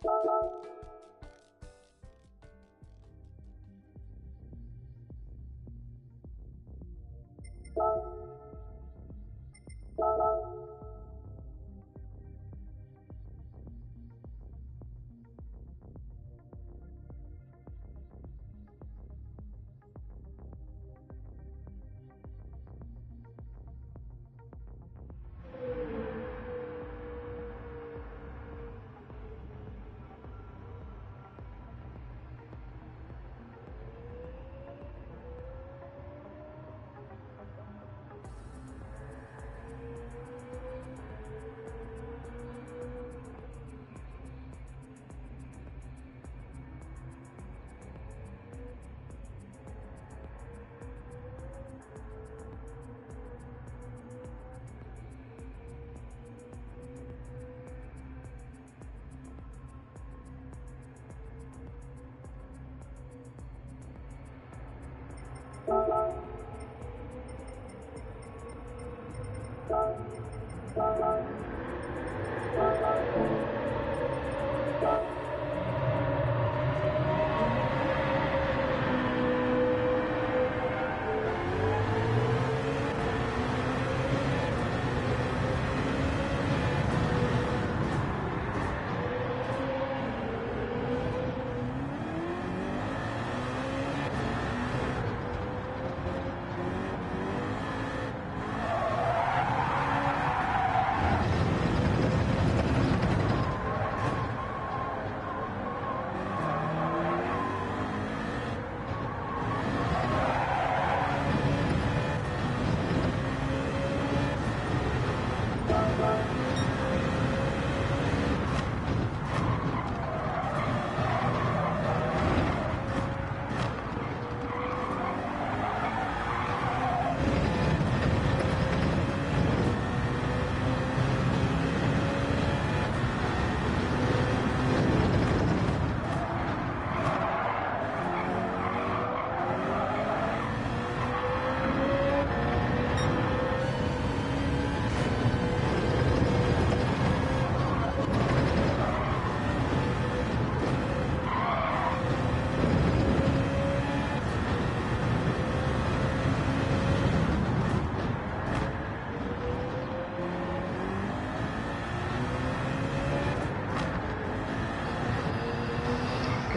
Good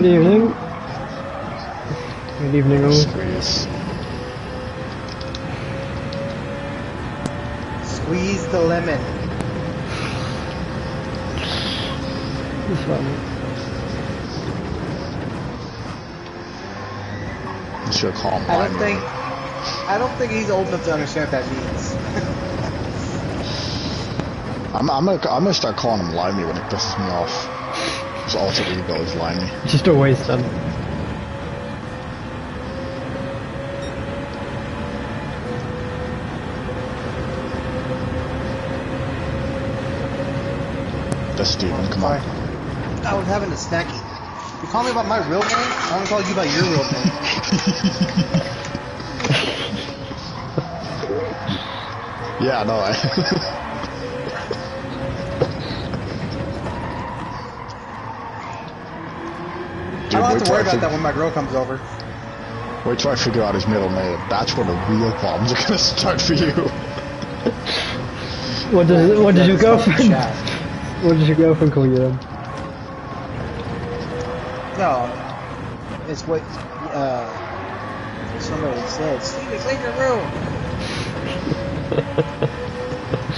evening. Good evening, all. Squeeze the lemon. This one. You should call him I don't think he's old enough to understand what that means. I'm gonna start calling him Limey when it pisses me off. His alter ego is Limey. Just always done. That's Steven, come on. I was having a snacky. You call me about my real name? I want to call you about your real name. Yeah, no, I don't have to worry about that when my girl comes over. Wait till I figure out his middle name. That's when the real problems are gonna start for you. What does your girlfriend? What does your girlfriend call you then? No, it's what somebody said. Steven, clean your room.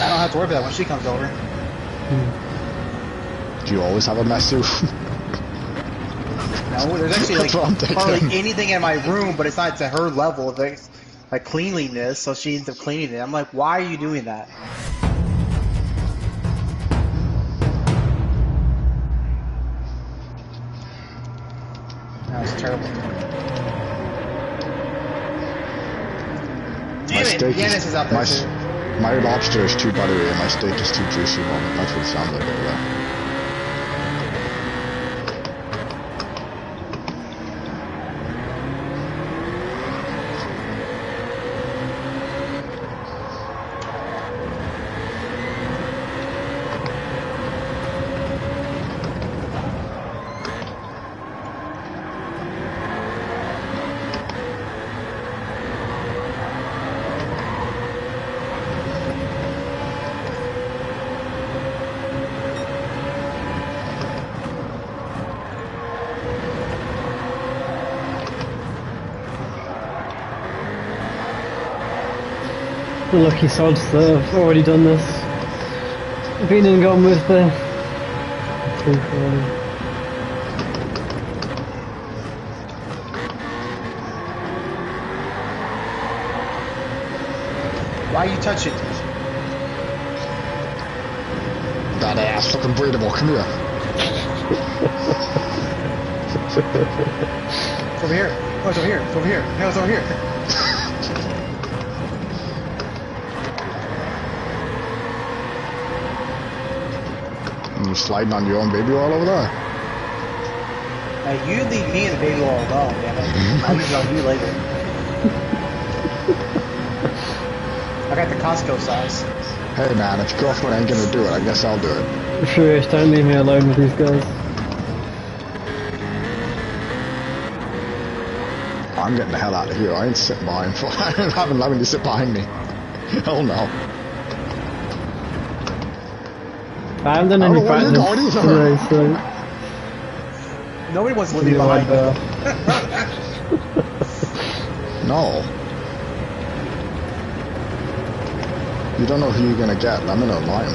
I don't have to worry about that when she comes over. Do you always have a mess too? No, there's actually like hardly anything in my room, but it's not to her level of like cleanliness, so she ends up cleaning it. I'm like, why are you doing that? That was terrible. Damn it, Dennis is out there too. My lobster is too buttery and my steak is too juicy. Well, that's what it sounds like over there. The lucky sods that have already done this. Been and gone with the 340. Why are you touching? That ass fucking breathable, come here. It's over here. Oh, it's over here. It's over here. No, it's over here. And you're sliding on your own baby all over there. Now you leave me and the baby all alone, damn it. I'll use it on you later. I got the Costco size. Hey man, if your girlfriend ain't gonna do it, I guess I'll do it. Sure, don't leave me alone with these guys. I'm getting the hell out of here. I ain't sitting behind. I haven't allowed you to sit behind me. Hell no. I haven't done any practice today, so... Nobody wants to leave behind me. No. You don't know who you're gonna get. I'm gonna lie.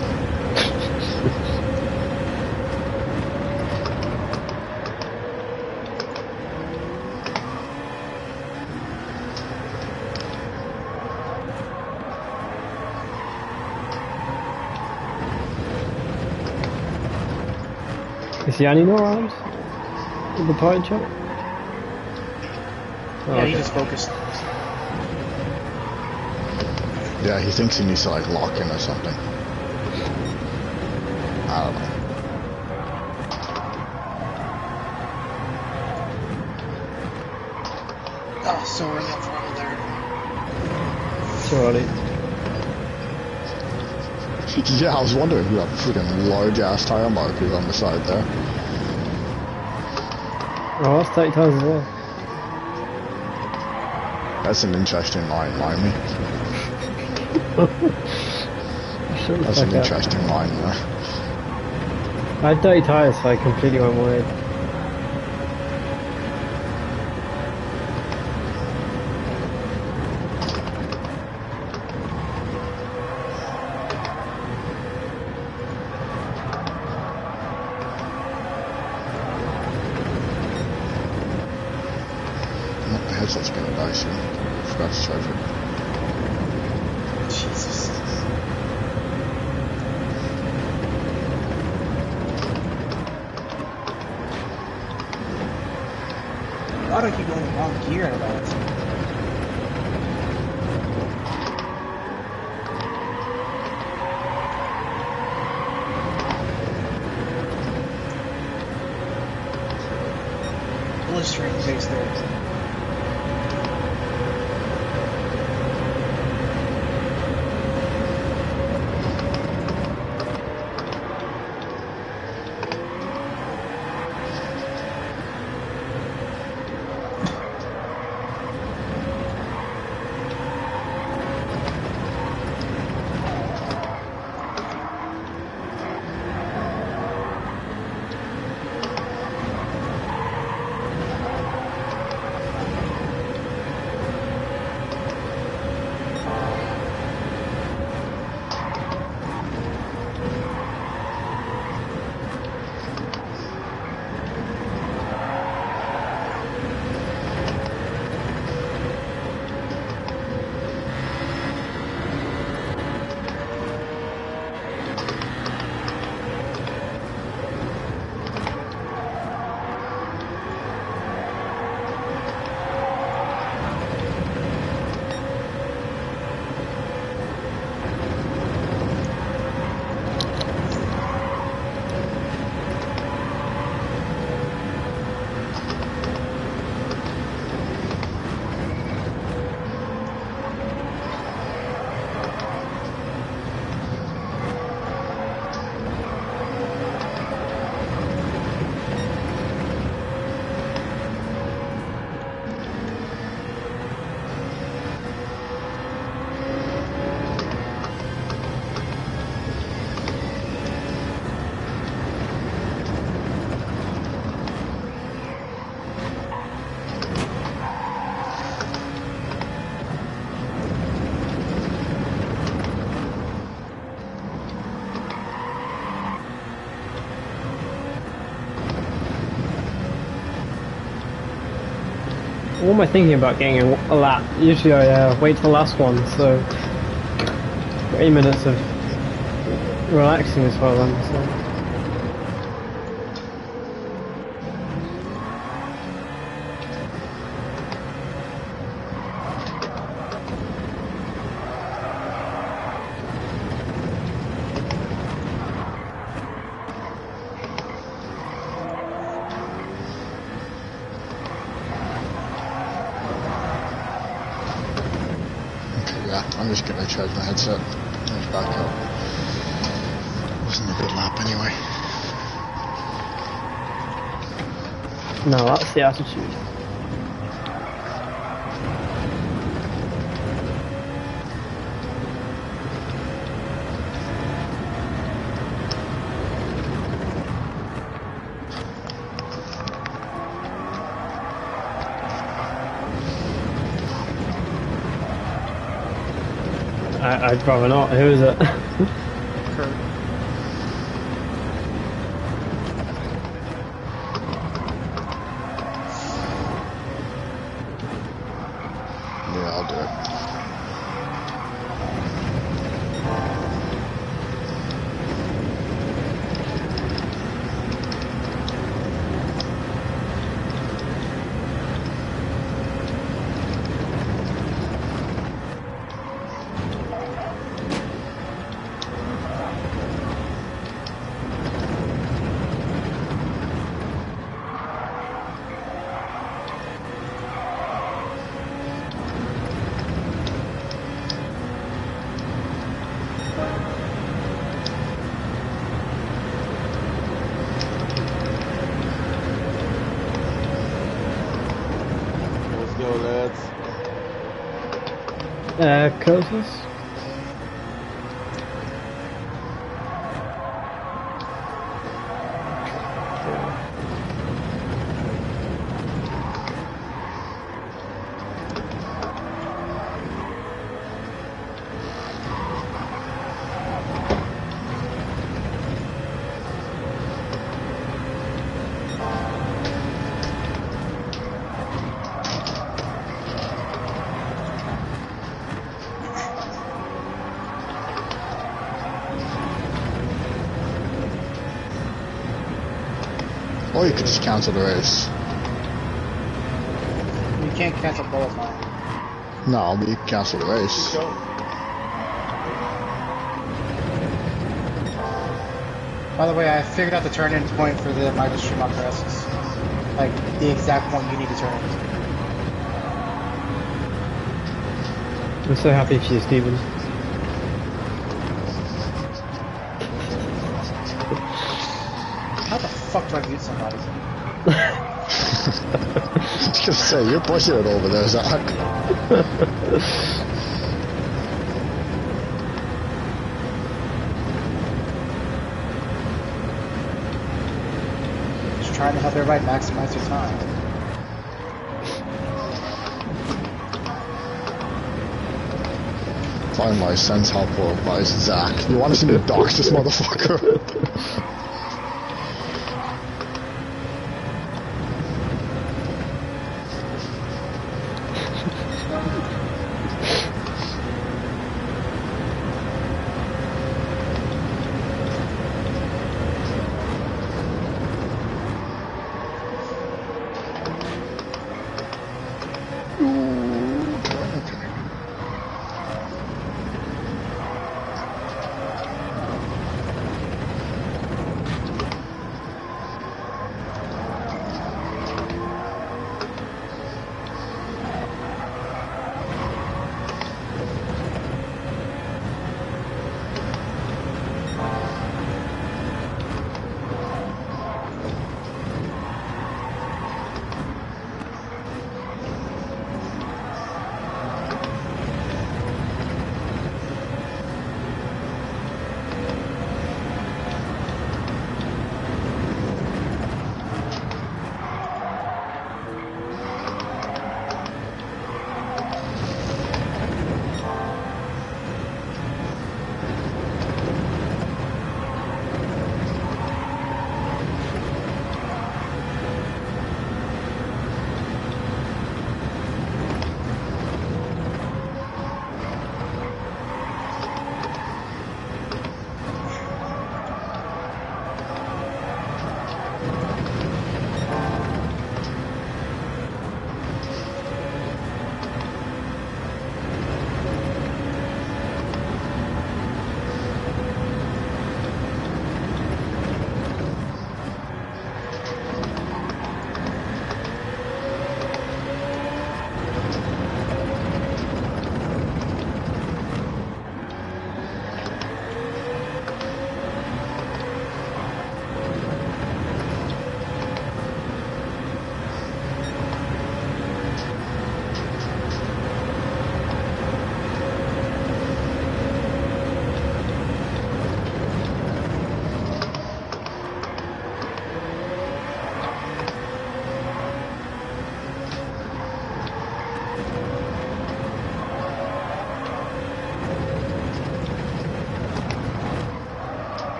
Is Yanni not around? With the pine chop? Oh, Yeah, he just focused. Yeah, he thinks he needs to like lock in or something. I don't know. Oh, sorry, up front there. Sorry. Yeah, I was wondering who that freaking large ass tire mark is on the side there. Oh, that's 30 times as well. That's an interesting line, Limey. That's an interesting line there. I had dirty tyres, so I completely went wide. My headset's gonna die soon. Forgot to charge it. Jesus. Why do I keep going the wrong gear in that? Blistering face there. What am I thinking about getting a lap? Usually I wait till the last one, so 3 minutes of relaxing as well then, so. I'm just gonna charge my headset. There's back up. Wasn't a good lap anyway. No, that's the attitude. I'd rather not. Who is it? Kurt. Yeah, I'll do it. Curtis? Or you could just cancel the race. You can't cancel qualifying. No, but you can cancel the race. By the way, I figured out the turn-in point for the Michael Schumacher S's. Like, the exact point you need to turn into. I'm so happy for you, Steven. How the fuck do I mute somebody? I was gonna say, you're pushing it over there, Zach. Just trying to help everybody maximize their time. Finally, sense how poor by Zach. You want to see me dox this motherfucker?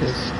Cheers.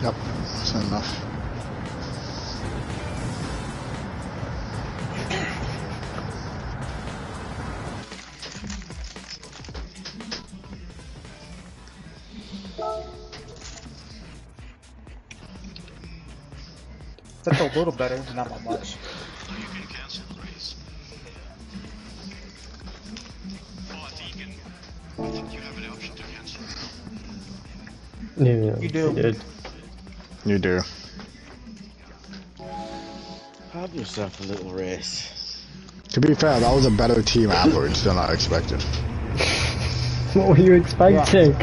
Yep, that's enough. That's a little better, not that much. You can cancel the race. Oh, I think you have an option to cancel. Yeah, You do. he did. You do. Have yourself a little race. To be fair, that was a better team average than I expected. What were you expecting?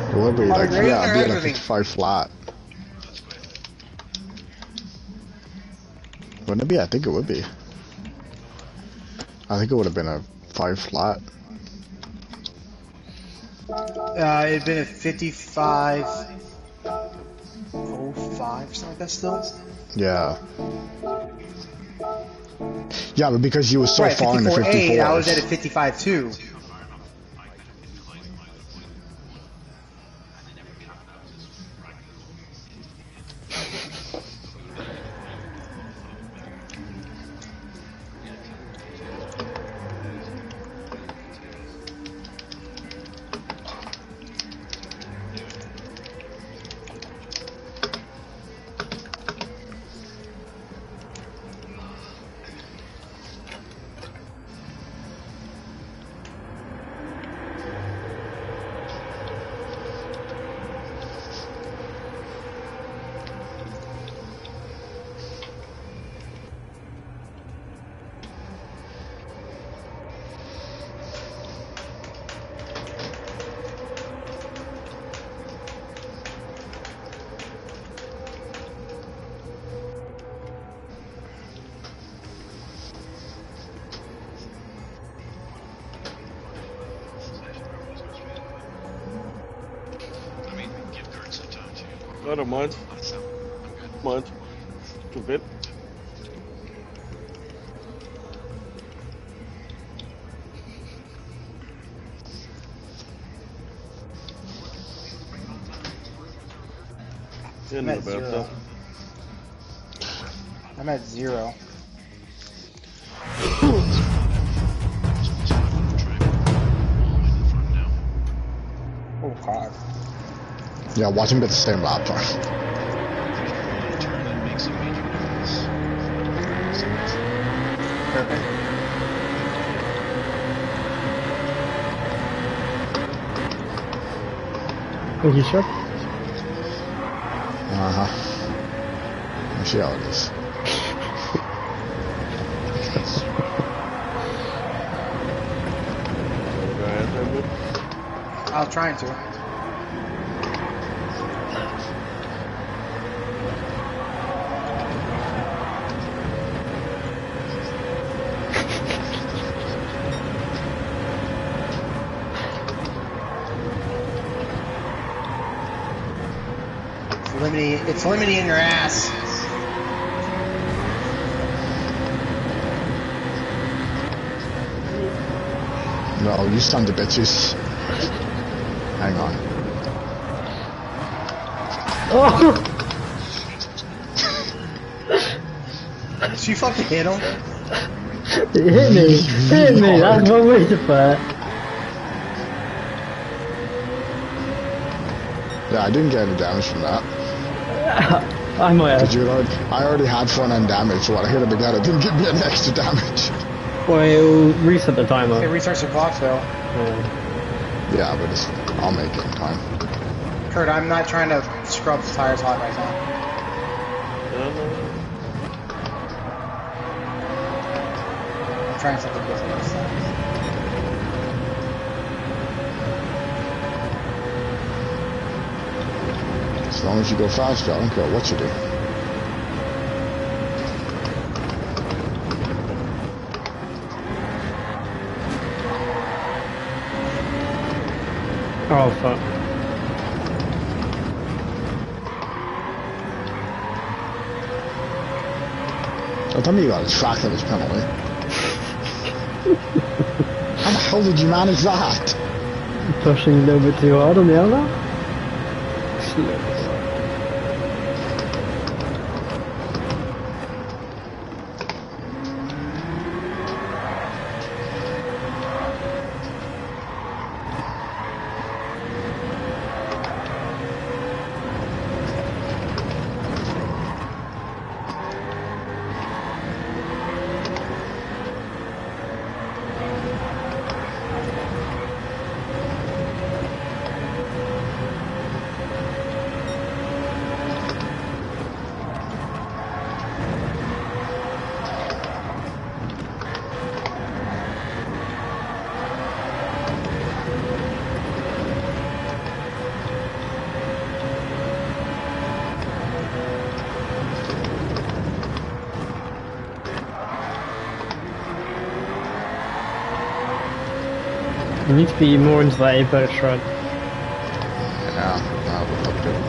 It would be like, Grading yeah, or it'd be like everything? 55 flat. Wouldn't it be? I think it would be. I think it would have been a 5 flat. It'd been a 55.05 something like that still. Yeah. Yeah, but because you were so Right, far in the 54.8, 54s. I was at a 55.2. I mean, give Kurt some time to. I don't mind. Mind. A bit. I'm at 0. I'm at 0. Oh god. Yeah, watch him get the same lap time. Turn and make some major difference. Perfect. Think you should? Uh-huh. Let's see how it is. I was trying to. It's limiting your ass. No, you son of bitches. Hang on. Oh! Did you fucking hit him? It hit me! It hit me! That's one way to put it. Yeah, I didn't get any damage from that. I might Because have. I already had front end damage, so when I hit him again, it didn't give me any extra damage. Well, it'll reset the timer. It restarts your clock, though. Yeah, but I'll make it in time. Kurt, I'm not trying to scrub the tires hot right now. I'm trying something different this time. As long as you go faster, I don't care what you do. Oh, fuck. Oh, tell me you got a track that was penalty. How the hell did you manage that? Pushing a little bit too hard on the other? Slow. You need to be more into that apex shred. Yeah, we'll look good.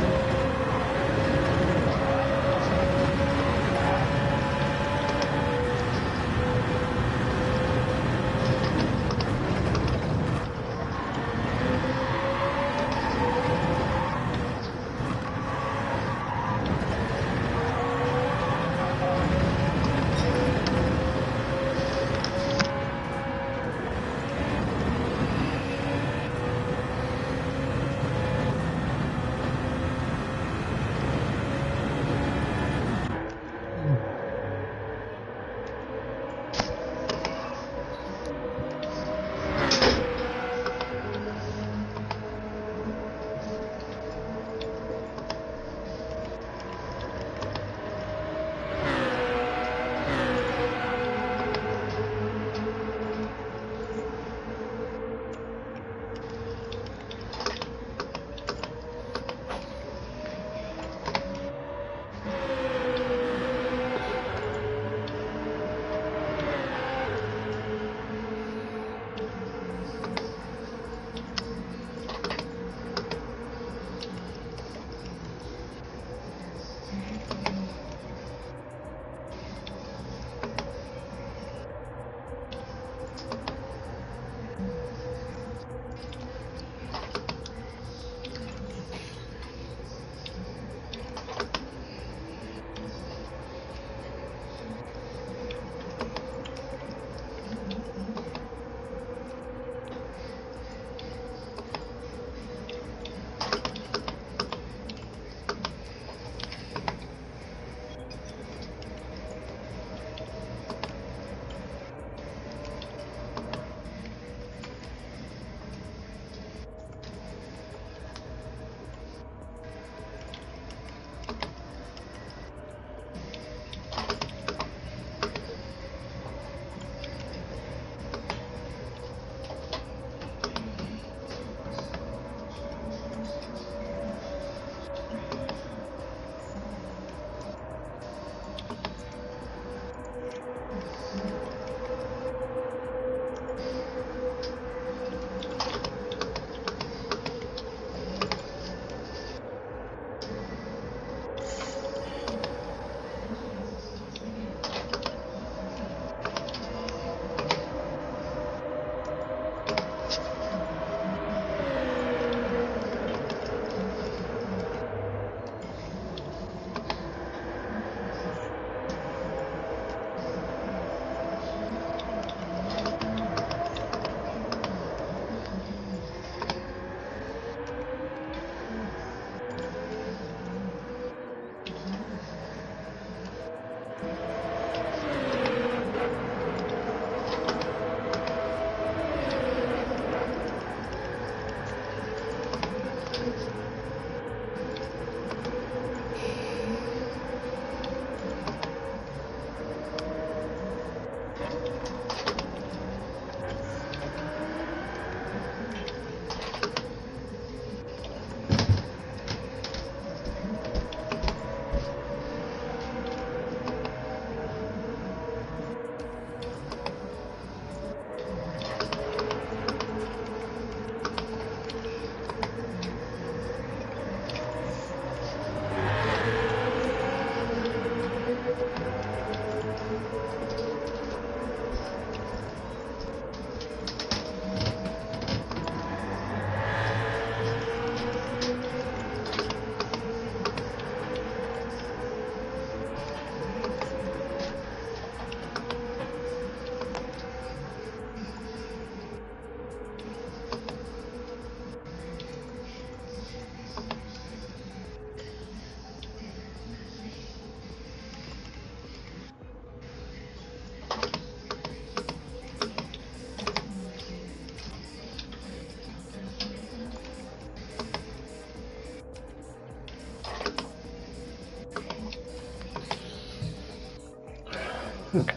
Okay.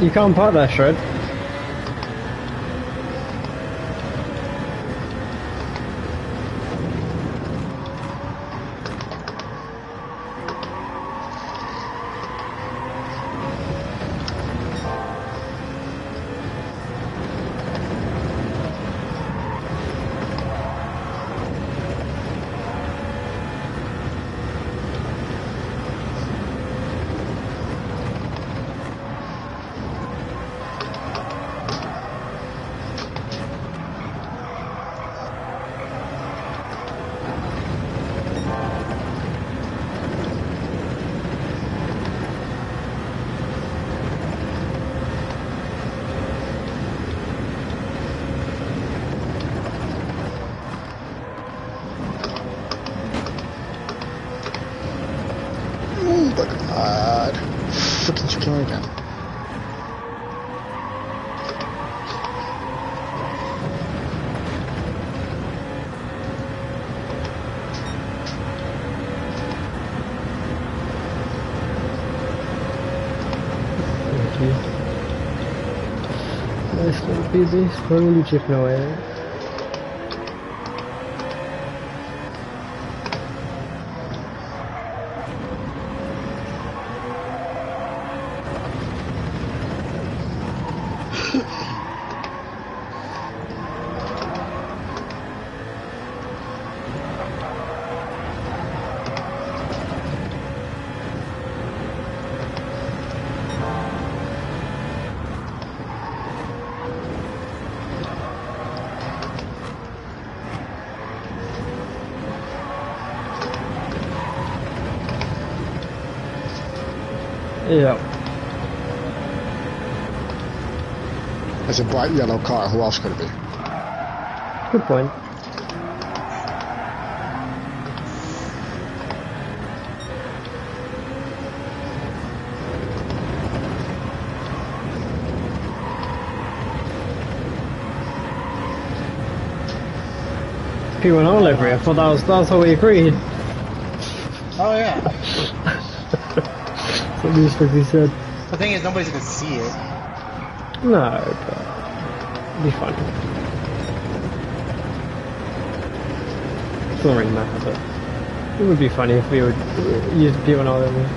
You can't park there, Shred. Oh my god. Freaking secure again. Thank you. Nice little busy, slowly chipping away. Yeah. It's a bright yellow car, who else could it be? Good point. P1R livery. I thought that's how we agreed. Oh yeah. Something supposed to be said. The thing is, nobody's gonna see it. No, but it'd be fun. It doesn't really matter, but it would be funny if we would use P1R livery.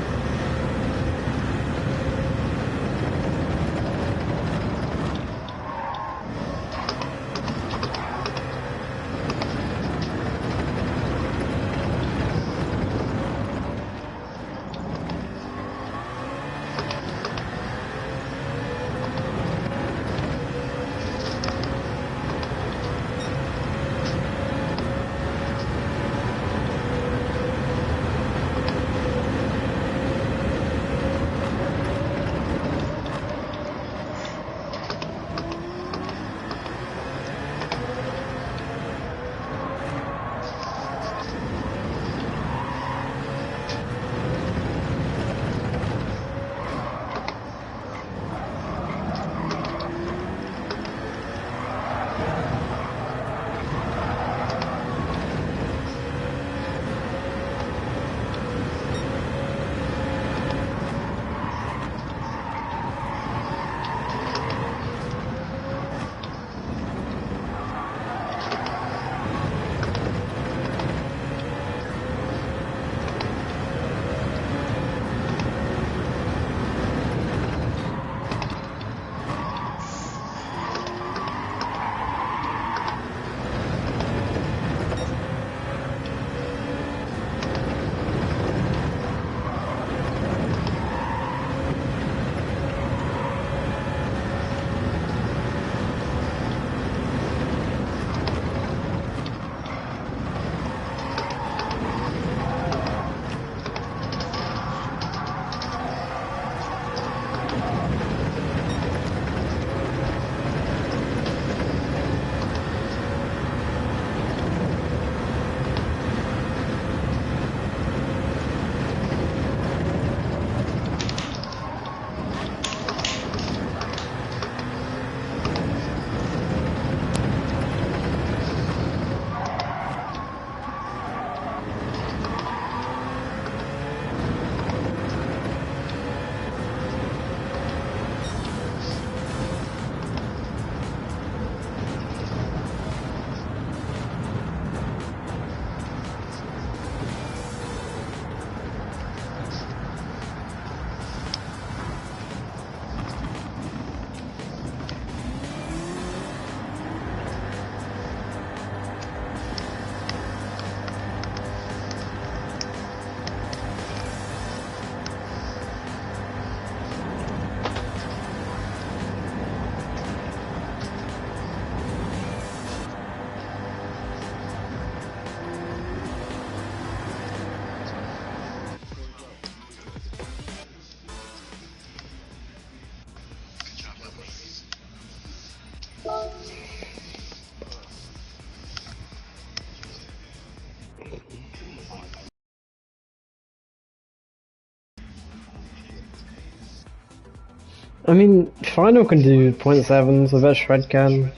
I mean, Final can do 0.7s, I bet Shred can.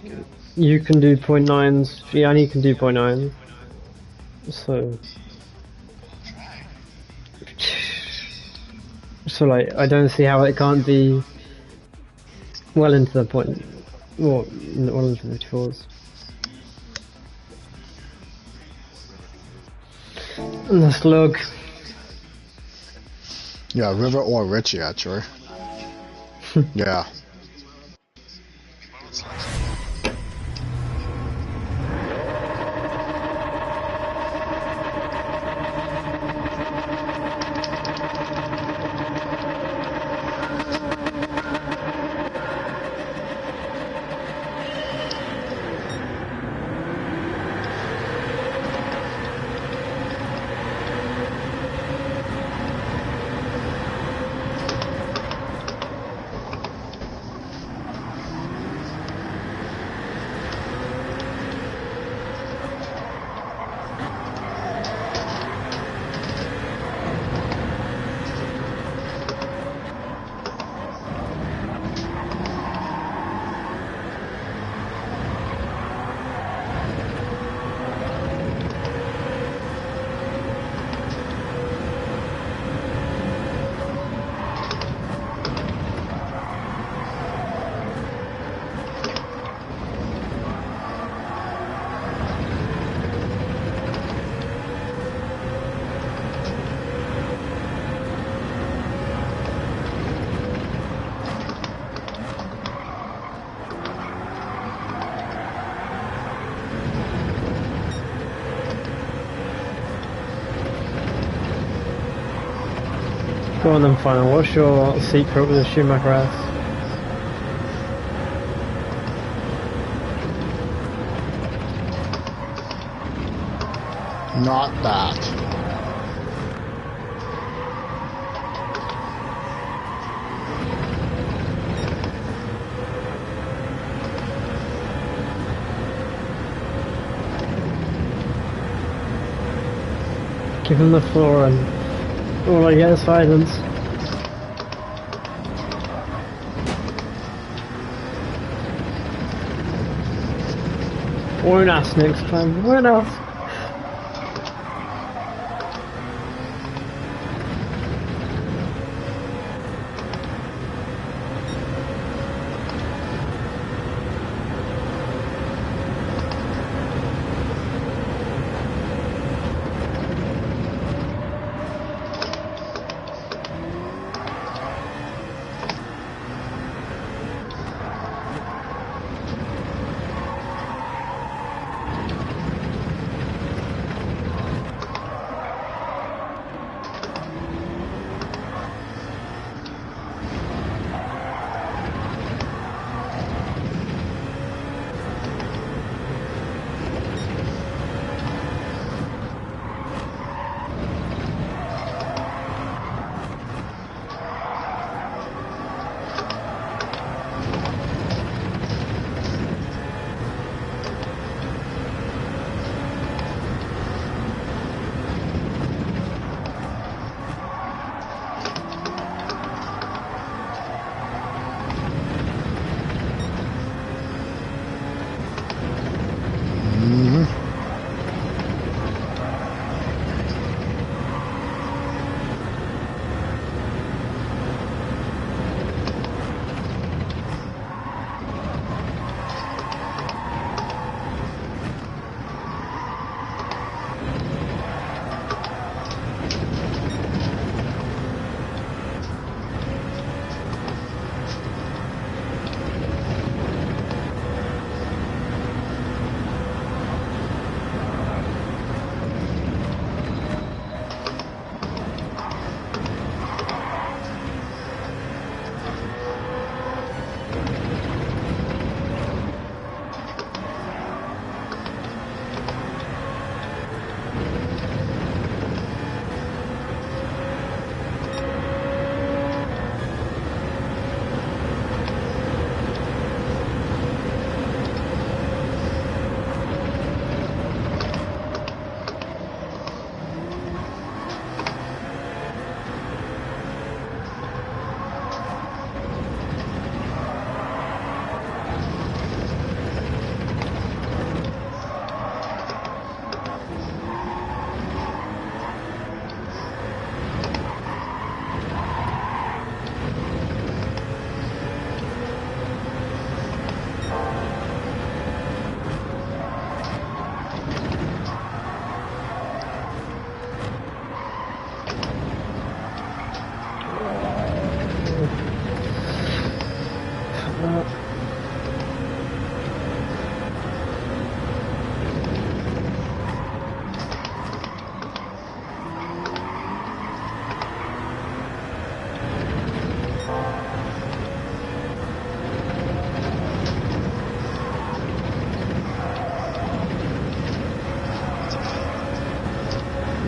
You can do 0.9s, Fiani can do 0.9s. So... So like, I don't see how it can't be well into the point... well into the 54s. And the slug. Yeah, River or Richie, actually. Yeah. Go on then, final. What's your secret with the Schumacher S? Not that. Give him the floor and all I get is silence. Won't ask next time. Won't ask.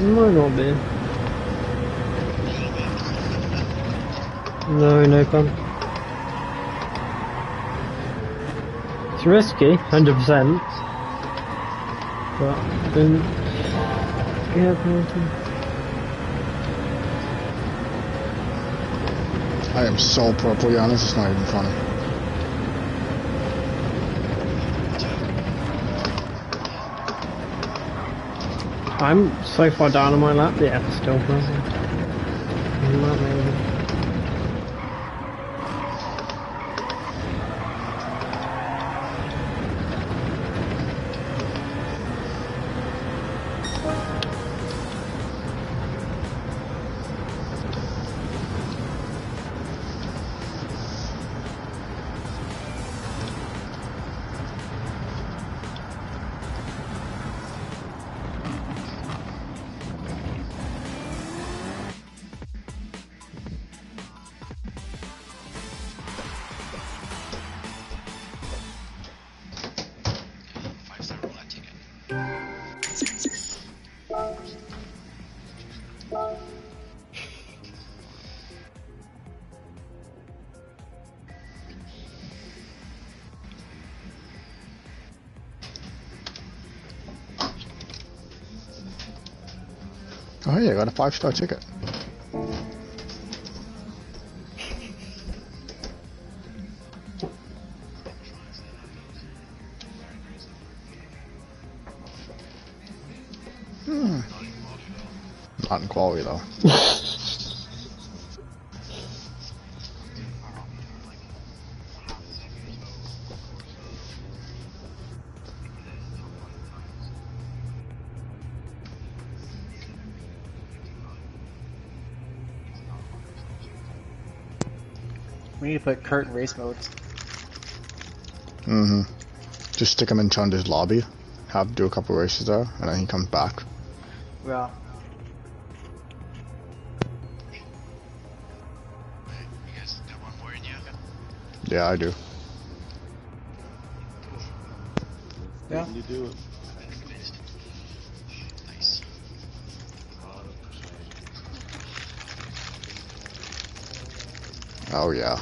Might not be. No, no fun. It's risky, 100%. But then, yeah, penalty. I am so purple, Giannis, it's not even funny. I'm so far down on my lap, yeah, still present. Oh yeah, I got a 5-star ticket. Not in quality though. We need to put Kurt in race mode. Mm-hmm. Just stick him in Chunder's lobby, have do a couple races there, and then he comes back. Yeah. You guys got one more in you? Yeah, I do. Yeah. You do it. Nice. Oh yeah.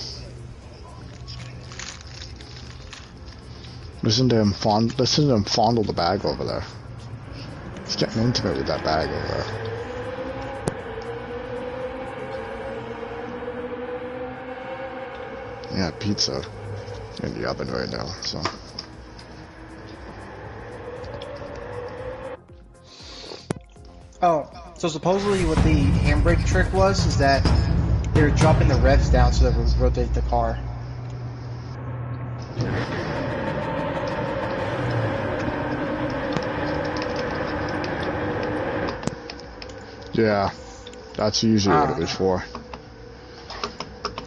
Listen to him fondle the bag over there. He's getting intimate with that bag over there. Yeah, pizza in the oven right now, so. Oh, so supposedly what the handbrake trick was is that they were dropping the revs down so that it would rotate the car. Yeah, that's usually what it was for.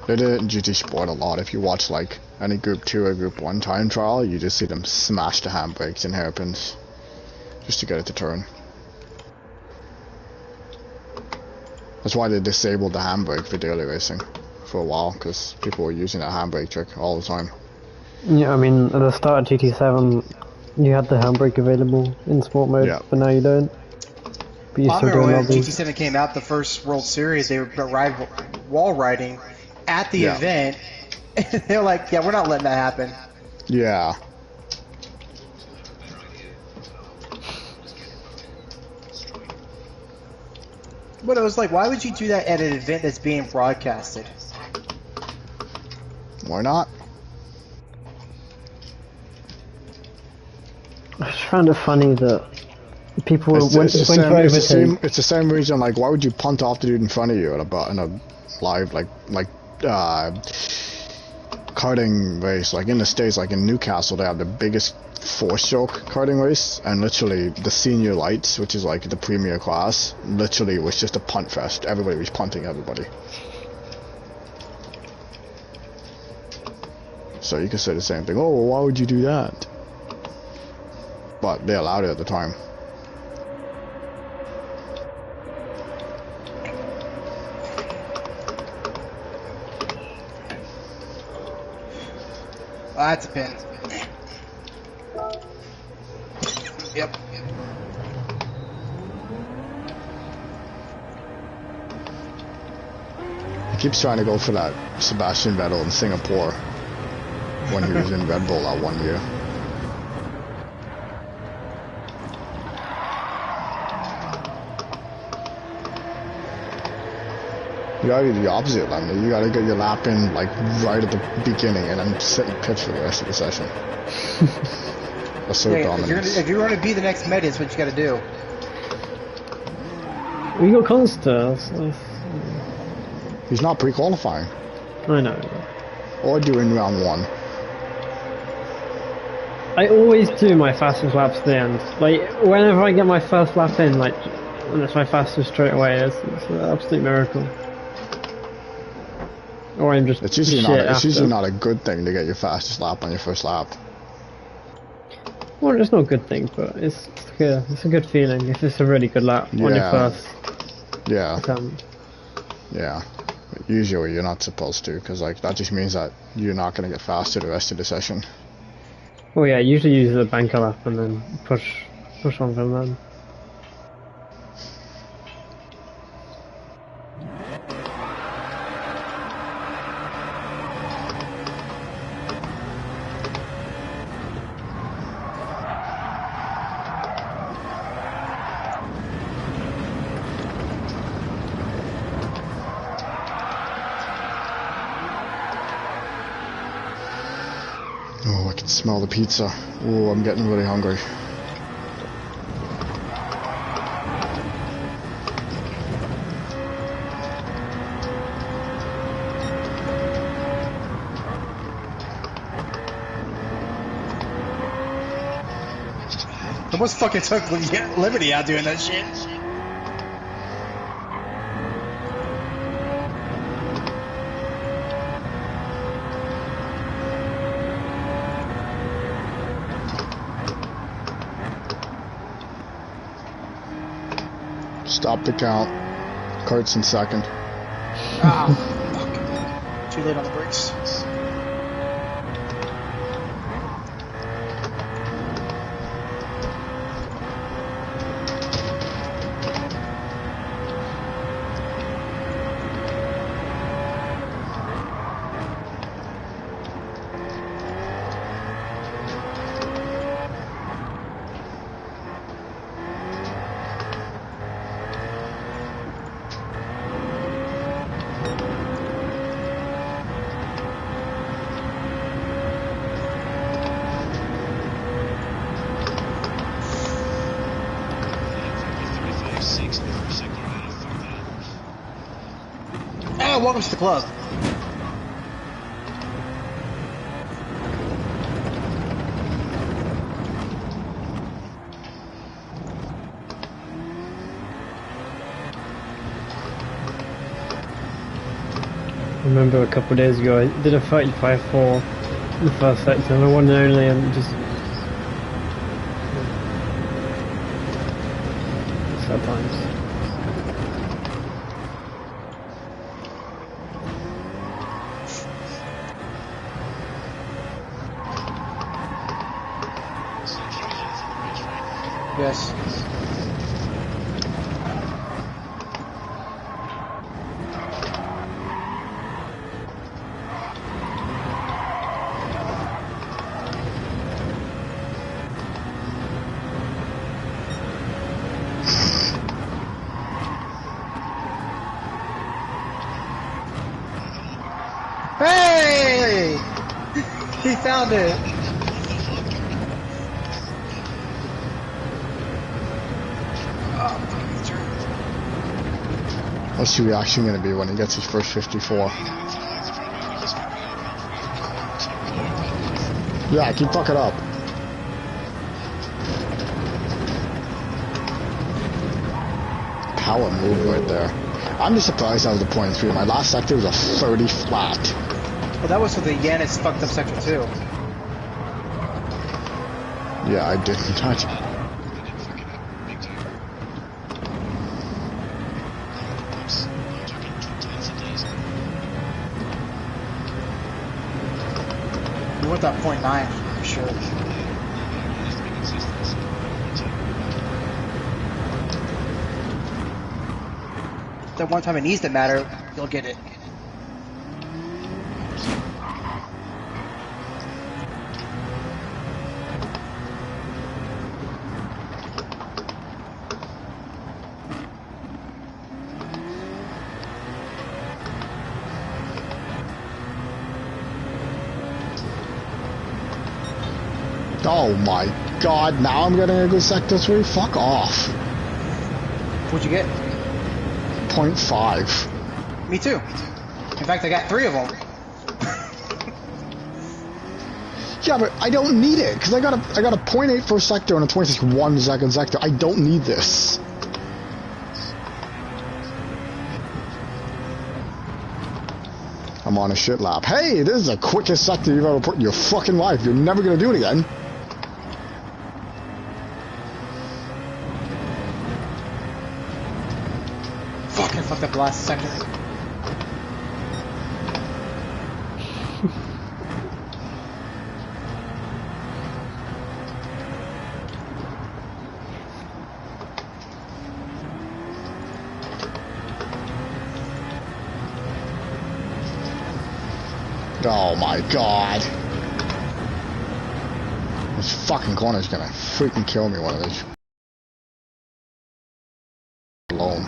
They did it in GT Sport a lot. If you watch like any Group 2 or Group 1 time trial, you just see them smash the handbrakes and hairpins just to get it to turn. That's why they disabled the handbrake for daily racing for a while, because people were using that handbrake trick all the time. Yeah, I mean, at the start of GT7, you had the handbrake available in sport mode, Yeah. but now you don't. But you I still remember doing when lobbies. GT7 came out, the first World Series, they were wall riding at the Yeah. event. And they were like, yeah, we're not letting that happen. Yeah. But it was like, why would you do that at an event that's being broadcasted? Why not? I just found it funny that people It's went the for same, overtake. it's the same reason, like, why would you punt off the dude in front of you in a live, karting race? Like, in the States, like in Newcastle, they have the biggest 4-stroke karting race, and literally the senior lights, which is like the premier class, literally was just a punt fest. Everybody was punting everybody. So you could say the same thing. Oh, well, why would you do that? But they allowed it at the time. Oh, that's a pin. Yep. He keeps trying to go for that Sebastian Vettel in Singapore when he was in Red Bull that one year. You gotta do the opposite, Lemmy. You gotta get your lap in like right at the beginning and then sit and pitch for the rest of the session. Assert dominance. If you're going to be the next meta, it's what you got to do. We got Consta. He's not pre-qualifying. I know. Or doing round 1. I always do my fastest laps at the end. Like, whenever I get my first lap in, like, and it's my fastest straight away, it's an absolute miracle. Or I'm just It's usually shit not. It's after. usually not a good thing to get your fastest lap on your first lap. Well, it's not a good thing, but it's a good feeling if it's a really good lap on your Yeah. first Yeah, attempt. yeah. But usually you're not supposed to, because like that just means that you're not gonna get faster the rest of the session. Well, yeah, usually use the banker lap and then push on from then. I can smell the pizza. Ooh, I'm getting really hungry. Almost fucking took Liberty out doing that shit. Stop the count. Kurt's in second. Ah, fuck. Too late on the brakes. Oh, welcome to the club. I remember a couple of days ago I did a 35-4 in the first sector, and I won only, and just sad times. Yes. Hey! He found it. What's your reaction going to be when he gets his first 54? Yeah, keep fucking up. Power move right there. I'm just surprised I was a .3. My last sector was a 30 flat. Well, that was for the Yanis fucked up sector too. Yeah, I didn't touch it. You went that .9 for sure. That one time it needs to matter, you'll get it. Oh my god, now I'm getting a good sector 3? Fuck off. What'd you get? .5. Me too. In fact, I got 3 of them. Yeah, but I don't need it, because I got a .8 first sector and a 26.1 second sector. I don't need this. I'm on a shit lap. Hey, this is the quickest sector you've ever put in your fucking life. You're never gonna do it again. Fucking fucked up the last sector. Oh my god. This fucking corner's gonna freaking kill me one of these. Alone.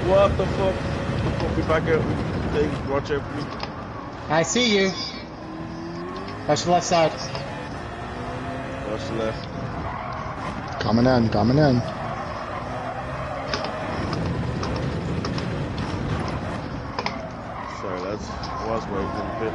What the fuck? Be back up. They watch out for me. I see you. Watch the left side. Watch the left. Coming in, coming in. Sorry, lads. I was waiting a bit.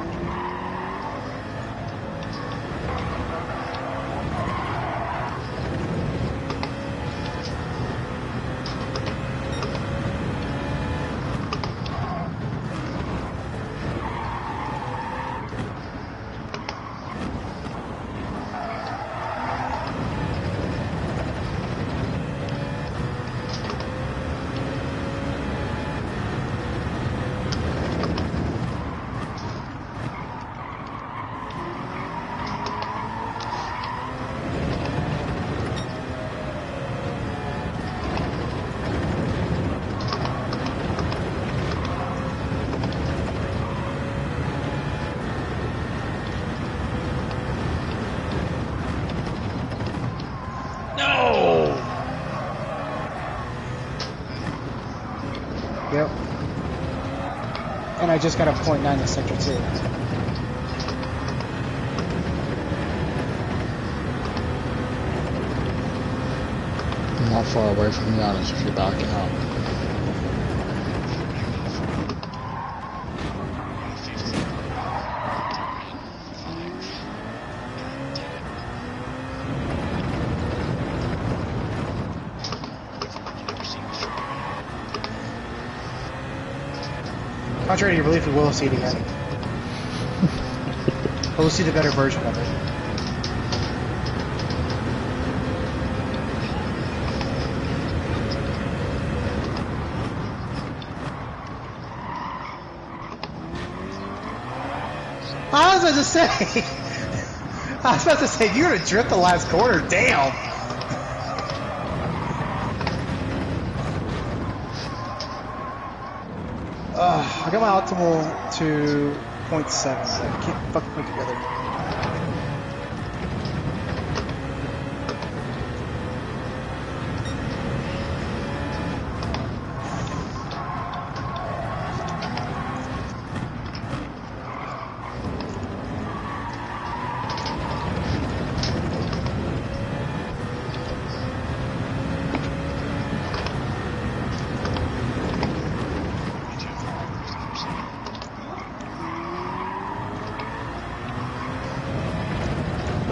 Yep. And I just got a .9 in sector 2. I'm not far away from the honest if you're backing up. Contrary to your belief, we will see it again. But we'll see the better version of it. I was about to say, you're gonna drift the last corner. Damn. I got my optimal to 0.7. I can't fucking put it together.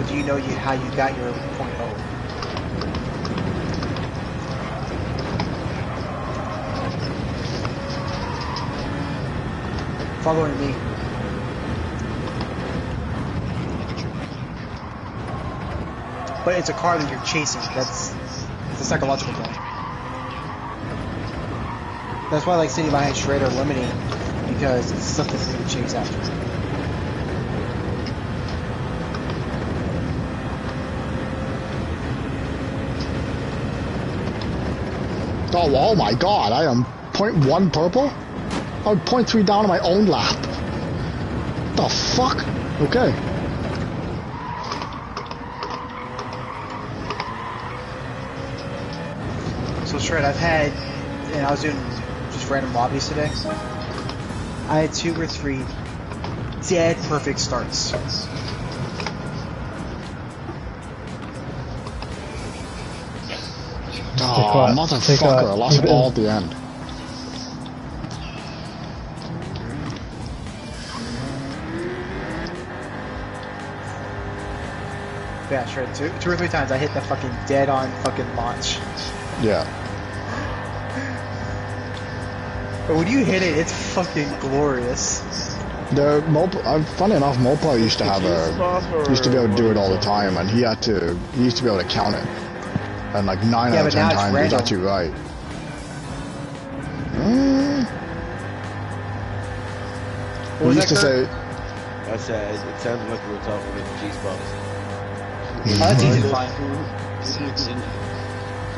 Do you know how you got your 0.0? Following me. But it's a car that you're chasing. That's the psychological thing. That's why I like sitting behind Shredder limiting, because it's something for me to chase after. Oh my god, I am 0.1 purple? I'm 0.3 down on my own lap. The fuck? Okay. So Shred, I've had, and I was doing just random lobbies today, I had 2 or 3 dead perfect starts. Oh, motherfucker, I lost the ball at the end. Yeah, sure. Two or three times I hit the fucking dead on fucking launch. Yeah. But when you hit it, it's fucking glorious. The funny enough, Mopo used to have used to be able to do it all the time, and he used to be able to count it. And like 9 out of 10 times he got you right. What was used that, to say. I said it sounded like we were talking about the cheese box. Oh, that's easy to find.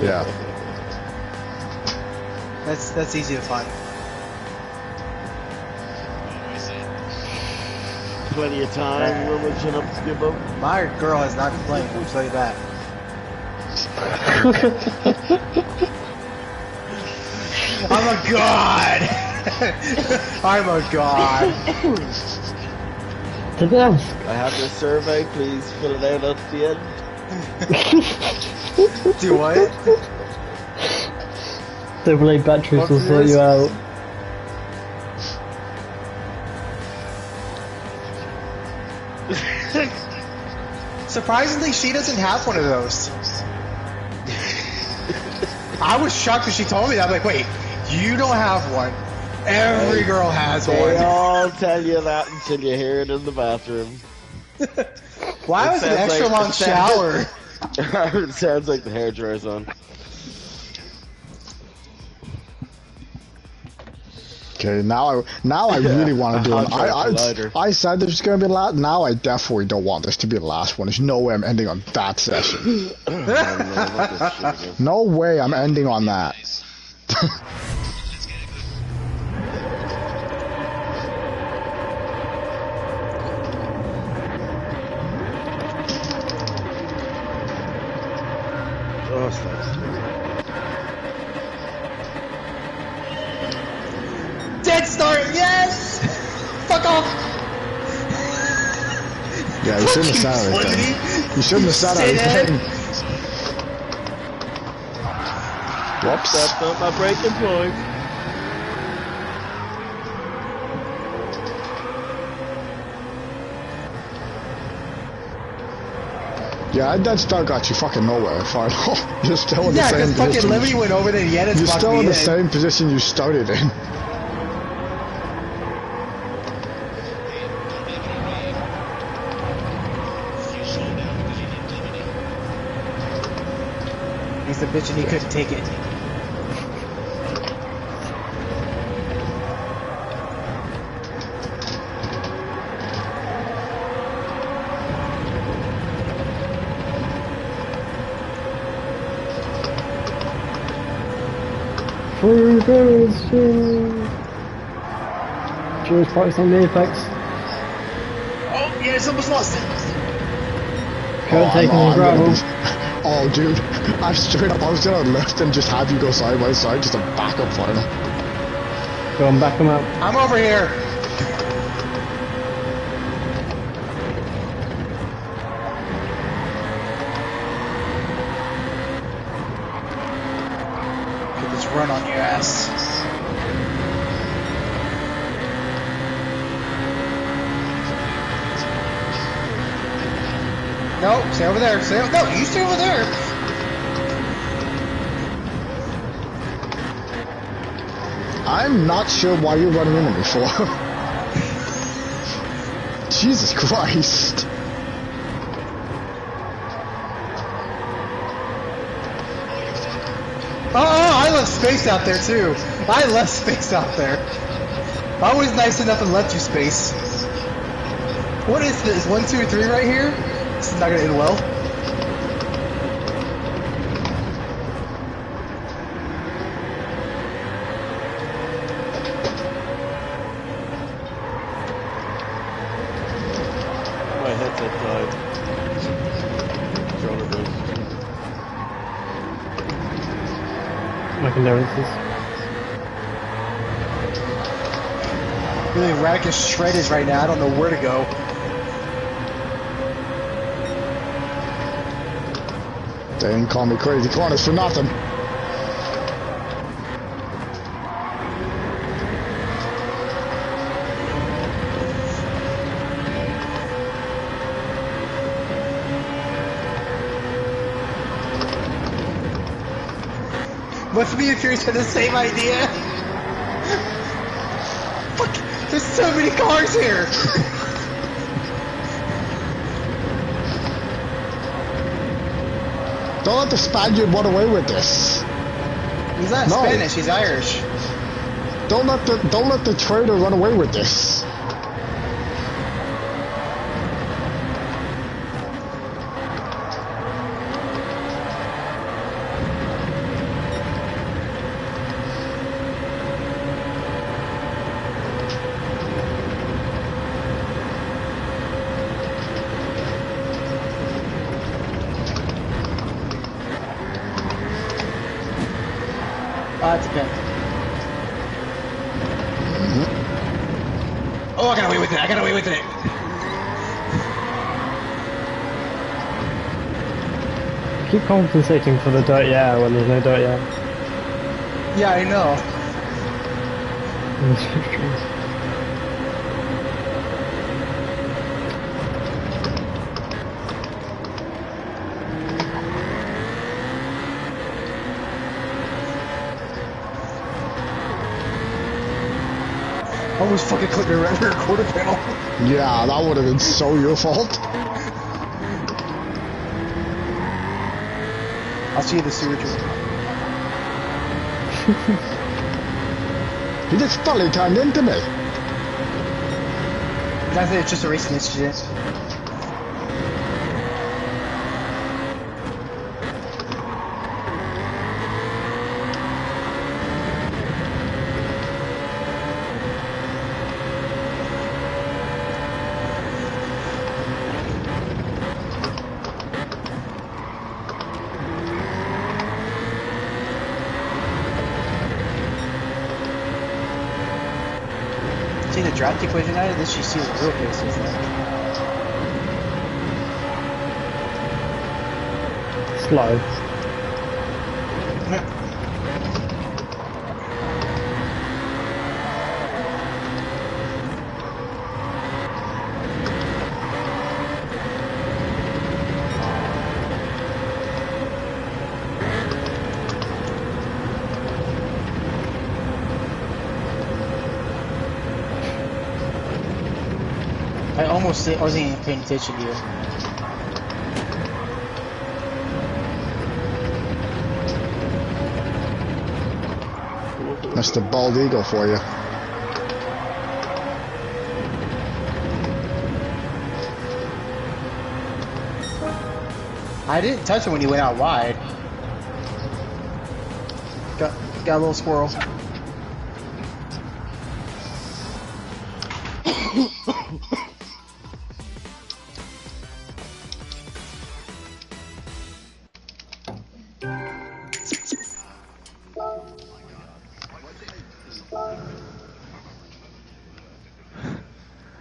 Yeah. That's easy to find. Plenty of time, women should up to give up. My girl has not complained, I'll tell you that. I'm a god! I'm a god! To death. I have this survey, please fill it out at the end. Do what? AA batteries will sort you out. Surprisingly, she doesn't have one of those. I was shocked when she told me that. I'm like, wait, you don't have one. Every girl has one. They all tell you that until you hear it in the bathroom. Why was it an extra long shower? It sounds like the hairdryer's on. Okay, now I really want to do it. I said this was going to be the last. Now I definitely don't want this to be the last one. There's no way I'm ending on that session. No way I'm ending on that. Oh, thanks. Dead start, yes! Fuck off! Yeah, you shouldn't have said anything. You shouldn't have said anything. Whoops. That's not my breaking point. Yeah, that start got you fucking nowhere, final. You're still in the same position. Yeah, because fucking Liberty went over there yet. You're still in the same position you started in. He's the bitch and he couldn't take it. Fury spikes on the apex. Oh, yeah, it's almost lost it. Kurt taking the gravel. Oh, dude, I straight up, I was gonna lift and just have you go side by side, just a backup final. Go on, back him up. I'm over here. Get this run on your ass. No, stay over there. No, you stay over there. I'm not sure why you're running into me for. Jesus Christ. Oh, I left space out there too. I left space out there. I was nice enough and left you space. What is this? 1, 2, 3 right here? This is not gonna end well. My headset died. Controller does. My condolences. Really rack is shredded right now. I don't know where to go. They ain't call me crazy corners for nothing. Must be if yours had the same idea. Fuck, there's so many cars here. Don't let the Spaniard run away with this. He's not No. Spanish, he's Irish. Don't let the traitor run away with this. That's okay. Oh, I got away with it. I got away with it. Keep compensating for the dirty air when there's no dirty air. Yeah, I know. I almost fucking clicked the rear quarter panel. Yeah, that would have been so your fault. I'll see you at the sewage. He just fully turned into me. I think it's just a racing incident. See the draft equation out of this, you see the real case is like. Slow. I wasn't even paying attention to you. That's the bald eagle for you. I didn't touch him when he went out wide. Got a little squirrel.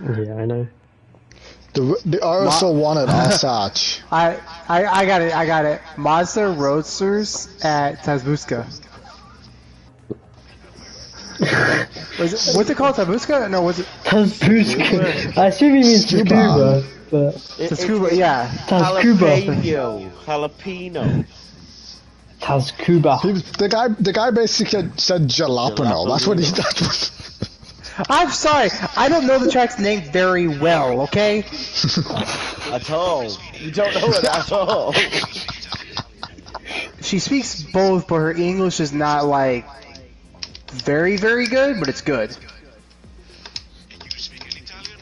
Yeah, I know. The also wanted Osage. I got it. Mazda Roadsters at Tazbuska. What's it called? Tazbuska? No, was it Tazbuska. I assume he means Scuba. scuba, but Tazcuba? Yeah. Tazcuba. Jalapeno. Tazcuba. The guy basically said jalapeno. That's what he. That's what. I'm sorry. I don't know the track's name very well. Okay. At all. You don't know it at all. She speaks both, but her English is not like very, very good, but it's good. And you speak in Italian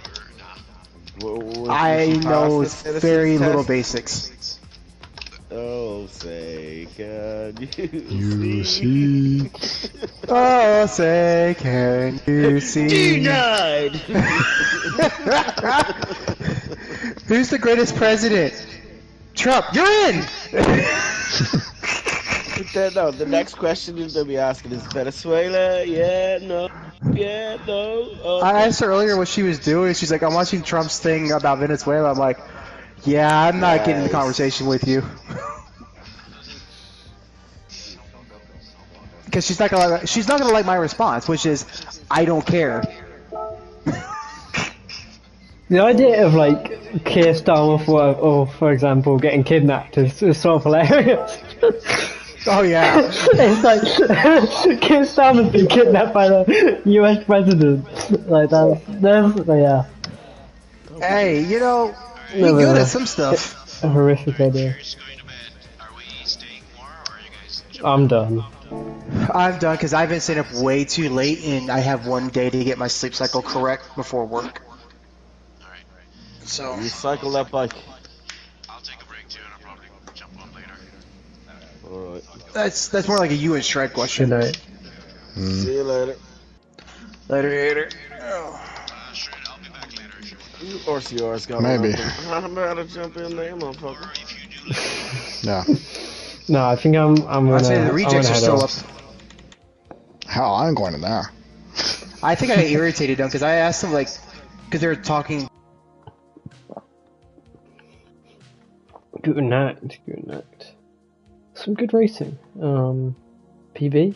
or nah? I know Citizenship very little test? basics. Oh, say, can You see. Oh, say, can you see? Denied! Who's the greatest president? Trump. You're in. No, the next question is they'll be asking is Venezuela? Yeah, no. Yeah, no. Okay. I asked her earlier what she was doing. She's like, I'm watching Trump's thing about Venezuela. I'm like, yeah, I'm not getting in the Nice. conversation with you. Because she's not gonna like my response, which is, I don't care. The idea of like Keir Starmer, for example, getting kidnapped is sort of hilarious. Oh yeah. It's like Keir Starmer's been kidnapped by the US president. Like that's yeah. Hey, you know, be No, good no. at some stuff. A horrific idea. Here's going to bed. Are we staying more or are you guys I'm done. I'm done because I've been staying up way too late, and I have one day to get my sleep cycle correct before work. Alright. So You cycle that bike. I'll take a break too and I'll probably jump on later. Alright. that's more like a you and Shred Good question. night. See you later. Later. Shred, I'll be back later if you want. You RCR's got Maybe. I'm about to jump in there, motherfucker. Or if you do leave. Yeah. No, I think I'm gonna. I'd say the rejects are head still off. up. Hell, I'm going in there. I think I got irritated though because I asked them like, because they were talking. Good night. Good night. Some good racing. PB.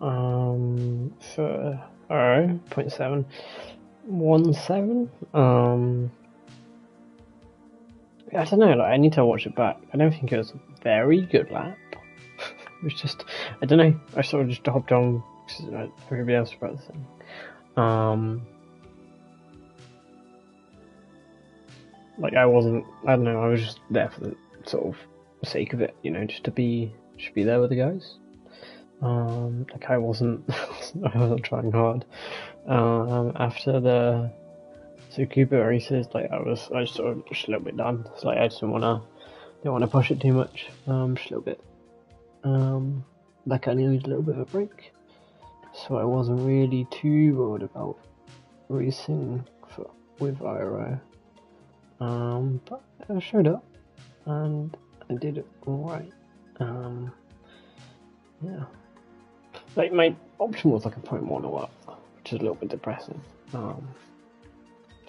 For 0.717. I don't know. Like I need to watch it back. I don't think it was a very good lap. It was just, I don't know. I sort of just hopped on because everybody else was about the thing. Like I wasn't. I don't know. I was just there for the sort of sake of it, you know, just to be there with the guys. Like I wasn't trying hard. After the Tsukuba races, like I was just sort of just a little bit done. It's like I just didn't wanna push it too much. Just a little bit. Like I needed a little bit of a break. So I wasn't really too worried about racing with IRO. But I showed up and I did it alright. Yeah. Like my option was like a 0.1 or up, which is a little bit depressing. So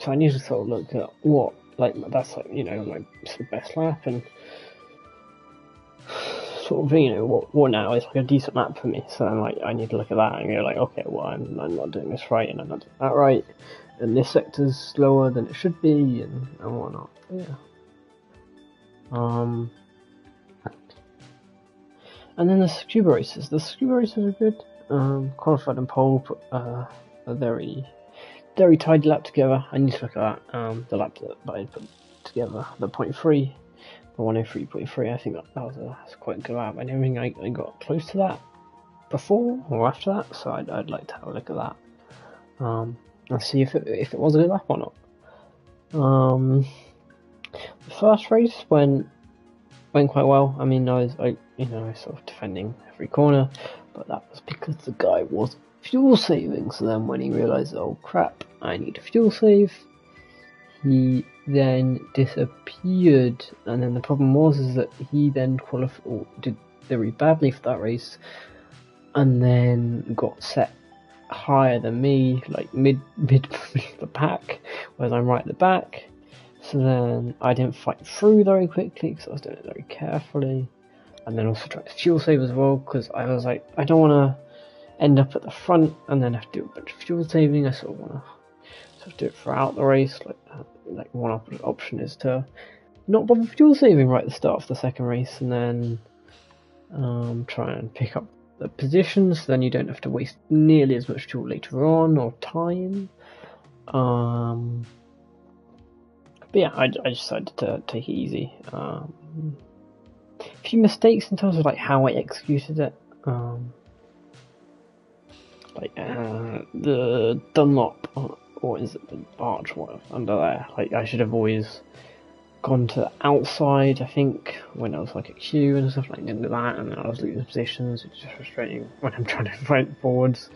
I need to sort of look at what, like that's like, you know, my sort of best lap and sort of, you know, what now is like a decent lap for me. So I'm like, I need to look at that and go like, okay, well I'm not doing this right and I'm not doing that right. And this sector's slower than it should be and whatnot. But yeah. And then the scuba races. The scuba races are good. Qualified and pole put a very, very tidy lap together. I need to look at that. The lap that I put together, the 0.3, the 103.3. I think that was that's quite a good lap. I don't think I got close to that before or after that, so I'd like to have a look at that. And see if it was a good lap or not. The first race went quite well. I mean, I was sort of defending every corner, but that was because the guy was fuel saving. So then when he realised, oh crap, I need a fuel save, he then disappeared. And then the problem is that he then did very badly for that race, and then got set higher than me, like mid the pack, whereas I'm right at the back. So then I didn't fight through very quickly because I was doing it very carefully, and then also trying to fuel save as well because I was like, I don't want to end up at the front and then have to do a bunch of fuel saving. I sort of want to do it throughout the race. Like one option is to not bother fuel saving right at the start of the second race, and then try and pick up the positions. So then you don't have to waste nearly as much fuel later on or time. But yeah, I decided to take it easy. A few mistakes in terms of like how I executed it. The Dunlop, or is it the arch under there? Like I should have always gone to the outside, I think, when I was like at Q and stuff, like I didn't do that, and then I was losing positions, which is frustrating when I'm trying to fight forwards.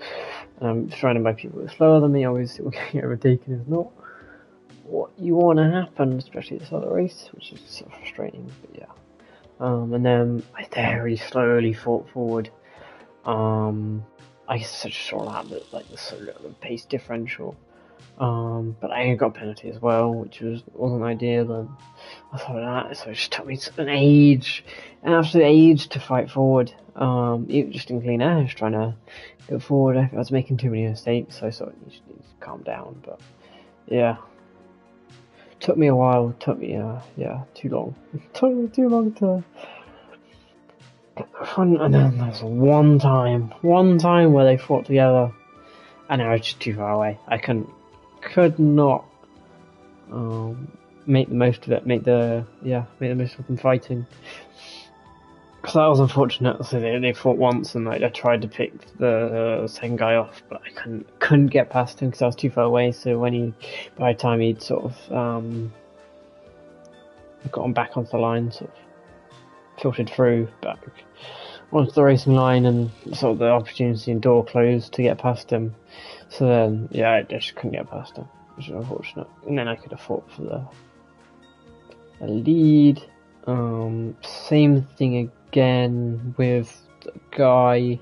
And I'm surrounded by people who are slower than me, always getting overtaken is not what you want to happen, especially at the start of the race, which is so frustrating, but yeah. And then I very slowly fought forward. I guess it's such a short lap that like there's so little pace differential. But I got a penalty as well, which wasn't ideal, and I thought of that, so it just took me an absolute age to fight forward. Even just in clean air, just trying to go forward. I was making too many mistakes, so I thought you should need to calm down, but yeah. Took me a while, took me too long. It took me too long to get the front, and then there was one time where they fought together, and I was just too far away. I could not make the most of it, make the most of them fighting. So that was unfortunate. So they fought once, and I tried to pick the second guy off, but I couldn't get past him because I was too far away. So by the time he'd sort of gotten back onto the line, sort of filtered through back onto the racing line, and sort of the opportunity and door closed to get past him. So then, yeah, I just couldn't get past him, which is unfortunate. And then I could have fought for the lead. Same thing again with the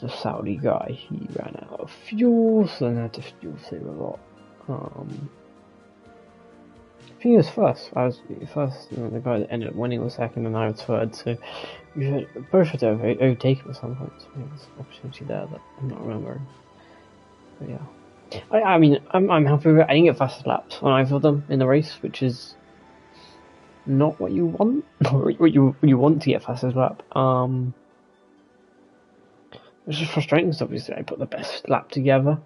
Saudi guy. He ran out of fuel, so then I had to fuel save a lot. I think he was first. I was first, and the guy that ended up winning was second, and I was third. So we both had to have overtaken at some point. So maybe there's an opportunity there that I'm not remembering. But yeah, I mean, I'm happy with it. I didn't get fastest laps on either of them in the race, which is not what you want, or what you want to get fastest lap. It's just frustrating because obviously I put the best lap together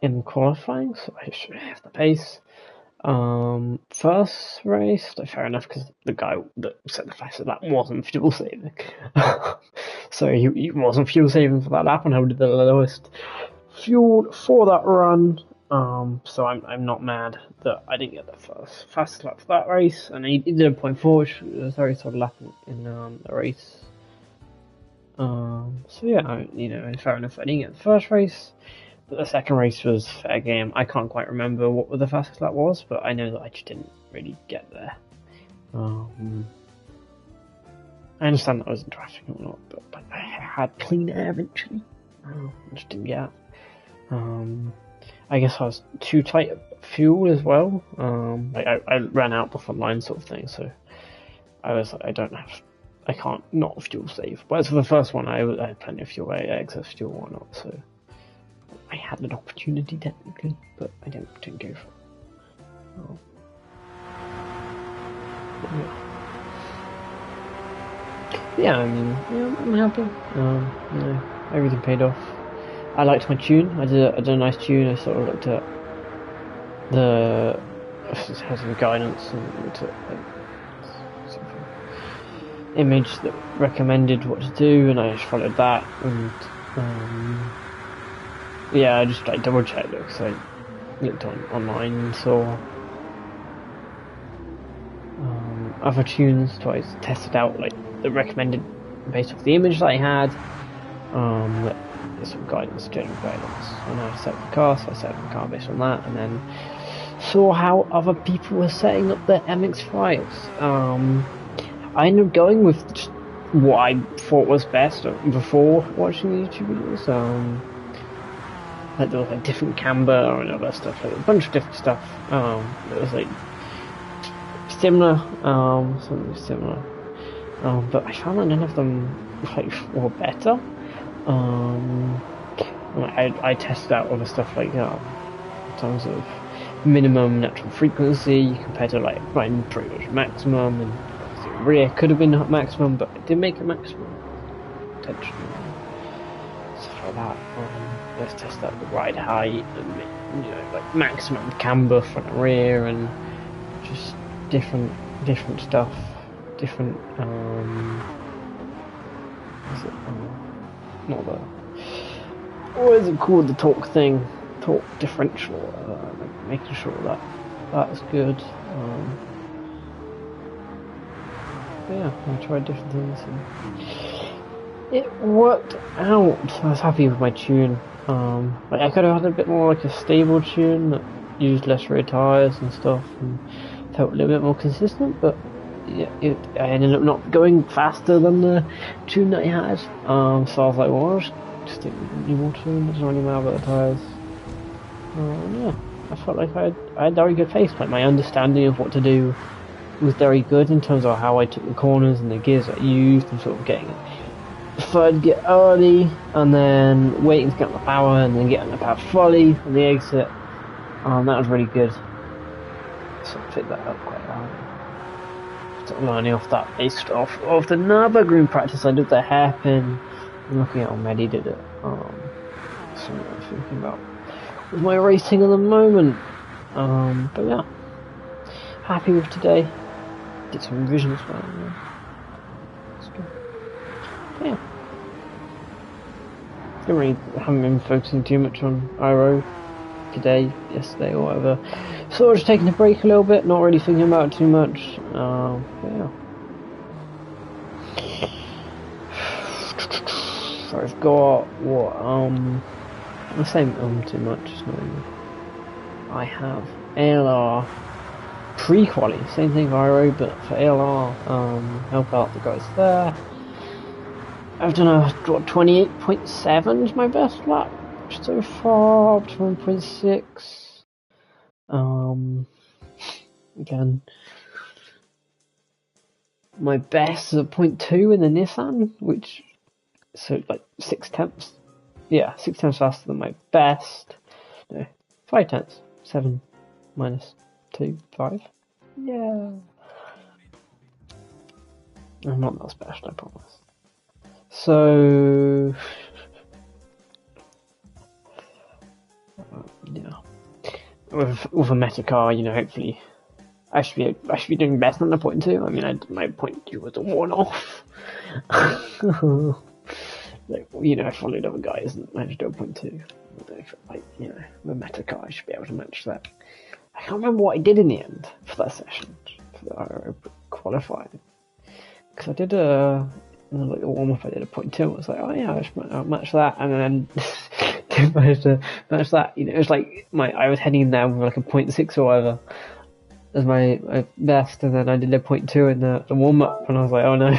in qualifying, so I should have the pace. First race, fair enough, because the guy that set the fastest lap wasn't fuel saving. So he wasn't fuel saving for that lap, and I did the lowest fuel for that run. So I'm not mad that I didn't get the fastest lap for that race, and he did a 0.4, which was a very solid lap in the race. So yeah, fair enough. I didn't get the first race, but the second race was fair game. I can't quite remember what the fastest lap was, but I know that I just didn't really get there. I understand that I was in traffic and whatnot, but I had clean air eventually. I just didn't get it. I guess I was too tight at fuel as well. I ran out the front line sort of thing, so I was like, I can't not fuel save. Whereas for the first one, I had plenty of fuel, I had excess fuel or not, so I had an opportunity technically, but I didn't go for it. Yeah, I mean, I'm happy. Everything paid off. I liked my tune. I did a nice tune. I sort of looked at had some guidance and looked at sort of image that recommended what to do, and I just followed that. And I just double checked it, because I looked online and saw other tunes, so I tested out the recommended based off the image that I had. Some guidance, general guidance, and I set the car, so I set the car based on that, and then saw how other people were setting up their MX5s. I ended up going with what I thought was best before watching YouTube videos. Like there was like different camber and other stuff, like a bunch of different stuff. It was like similar, something similar. But I found that none of them like were better. I tested out other stuff like in terms of minimum natural frequency compared to like mine pretty much maximum, and rear could have been maximum, but it didn't make it maximum potentially. Stuff like that. Let's test out the ride height and like maximum camber front and rear, and just different stuff, different not the what is it called, the torque differential, like making sure that that's good. But yeah, I tried different things and it worked out. I was happy with my tune. Like I could have had a bit more like a stable tune that used less rear tyres and stuff and felt a little bit more consistent, but yeah, I ended up not going faster than the tune that I had. So I was like, well, I'll just stick with the new more tune, doesn't really matter about the tyres. Yeah, I felt like I had very good pace. Like my understanding of what to do was very good in terms of how I took the corners and the gears I used, and sort of getting third gear early and then waiting to get on the power and then getting the power fully on the exit. That was really good. So I picked that up quite well. Sort of learning off that based off of the Nürburgring practice I did the hairpin and looking at how Mehdi did it. Something I'm thinking about with my racing at the moment. But yeah, happy with today. Did some revision as well. Yeah. That's good. Yeah. Haven't been focusing too much on Iro today, yesterday, or whatever. Sort of just taking a break a little bit, not really thinking about it too much. Yeah. So I've got what? I'm saying too much. It's not even. I have ALR pre-quali, same thing for Iro, but for ALR, help out the guys there. I've done a 28.7 is my best lap so far, up to 1.6. Again, my best is a 0.2 in the Nissan, which so like 6/10. Yeah, 6/10 faster than my best. No, 5/10. 7 minus 2, 5. Yeah. I'm not that special, I promise. So, yeah, with a meta car, hopefully, I should be doing better than the 0.2. I mean, my 0.2 was a one-off. Like, I followed other guys and managed to do a 0.2. Like, with a meta car, I should be able to match that. I can't remember what I did in the end for that session, for the qualifying, because I did a warm up. I did a 0.2. I was like, oh yeah, I'll match that, and then didn't manage to match that. It was like I was heading down with like a 0.6 or whatever as my best, and then I did a 0.2 in the warm up, and I was like, oh no,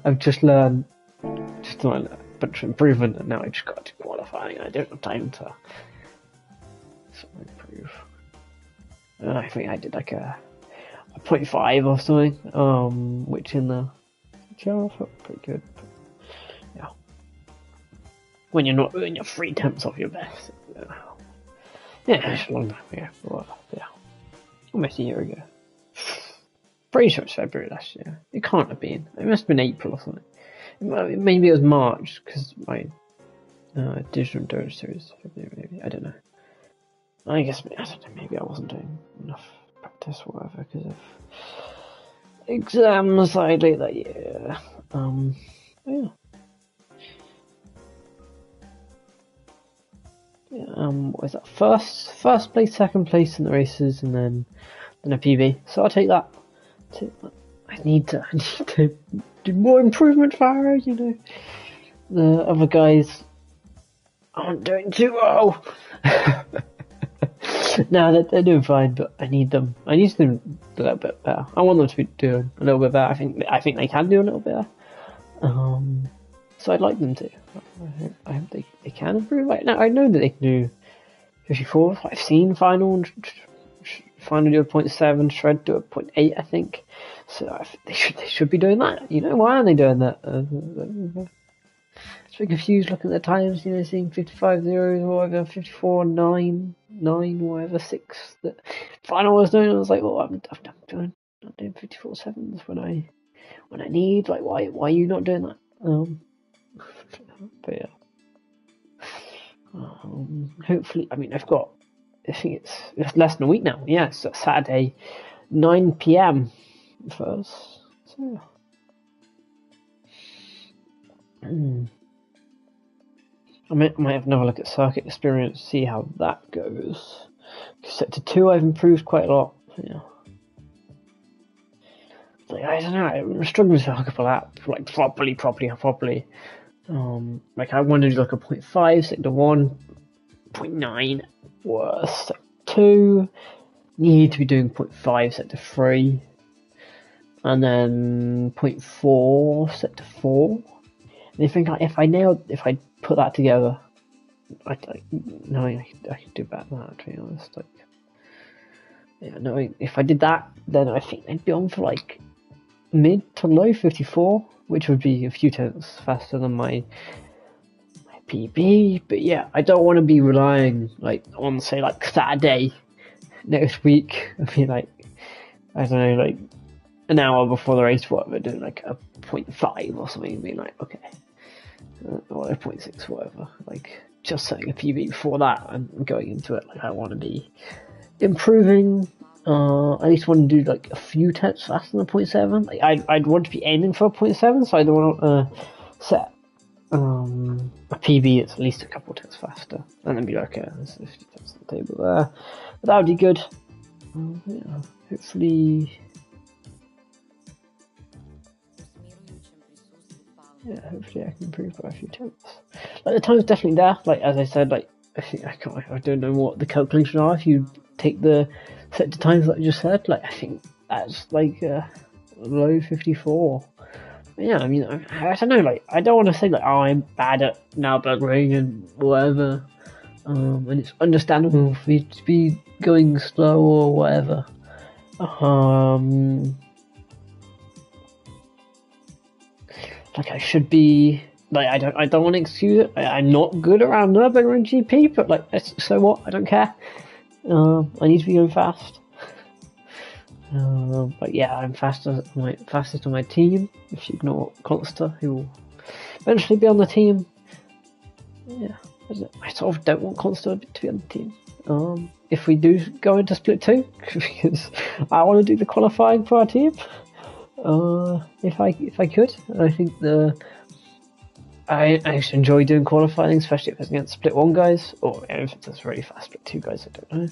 I've just learned a bunch of improvement, and now I just got to qualifying. I don't have time to sort of improve. And I think I did like a 0.5 or something, which in the GR felt pretty good. But, yeah, when you're 3 tenths off your best. Yeah, it's a long time ago. But, yeah, almost a year ago. Pretty sure it's February last year. It can't have been. It must have been April or something. Maybe it was March, because my digital endurance series February. Maybe, I don't know. I don't know. Maybe I wasn't doing enough practice or whatever because of exams I did that year. Yeah. What is that? First place, second place in the races, and then a PB. So I'll take that. I need to do more improvement for Arrow. The other guys aren't doing too well. No, they're doing fine, but I need them. I need them a little bit better. I want them to be doing a little bit better. I think they can do a little better. So I'd like them to. I hope they can improve. Like, now I know that they can do 54. I've seen Final do a 0.7, Shred do a 0.8, I think. So they should be doing that. You know, why aren't they doing that? It's a bit confused looking at the times. You know, seeing 55 zeros or whatever, 54 9 whatever 6 that Final was doing. I was like, well, I'm doing 54 sevens when I need. Like, why are you not doing that? But yeah. Hopefully, I mean, I think it's less than a week now. Yeah, it's Saturday, 9 p.m. first. So, I might have another look at Circuit Experience, see how that goes. Sector 2, I've improved quite a lot. Yeah. Like, I don't know, I'm struggling to hook up a lap, like, properly. Like, I want to do like a 0.5, Sector 1, 0.9, worse, Sector 2, need to be doing 0.5, Sector 3, and then 0.4, Sector 4, and I think if I put that together, I could do better than that, to be honest. Like, yeah, no, if I did that, then I think I'd be on for like mid to low 54, which would be a few tenths faster than my PB. But yeah, I don't want to be relying like on, say, like Saturday next week. I feel like, I don't know, like an hour before the race, whatever, doing like a 0.5 or something, and being like, okay, or a 0.6, whatever, like just setting a PB before that and going into it. Like, I want to be improving. I just want to do like a few tenths faster than 0.7. Like, I'd want to be aiming for a 0.7, so I don't want to set a PB that's at least a couple tenths faster, and then be like, okay, there's 50 tenths on the table there. But that would be good. Yeah, hopefully I can improve by a few tenths. Like, the time's definitely there. Like, as I said, like, I don't know what the calculations are. If you take the set to times that I just said, like, I think that's like low 54. But yeah, I mean, I don't know. Like, I don't want to say like, oh, I'm bad at Nürburgring and whatever. And it's understandable for me to be going slow or whatever. Like, I should be, like, I don't want to excuse it. I'm not good around Nürburgring GP, but like, so what? I don't care. I need to be going fast. But yeah, I'm fastest on my team. If you ignore Conster, who will eventually be on the team. Yeah, I sort of don't want Conster to be on the team. If we do go into split 2, because I want to do the qualifying for our team. If I could, I think I actually enjoy doing qualifying, especially if it's against split 1 guys, or if it's really fast split 2 guys. I don't know.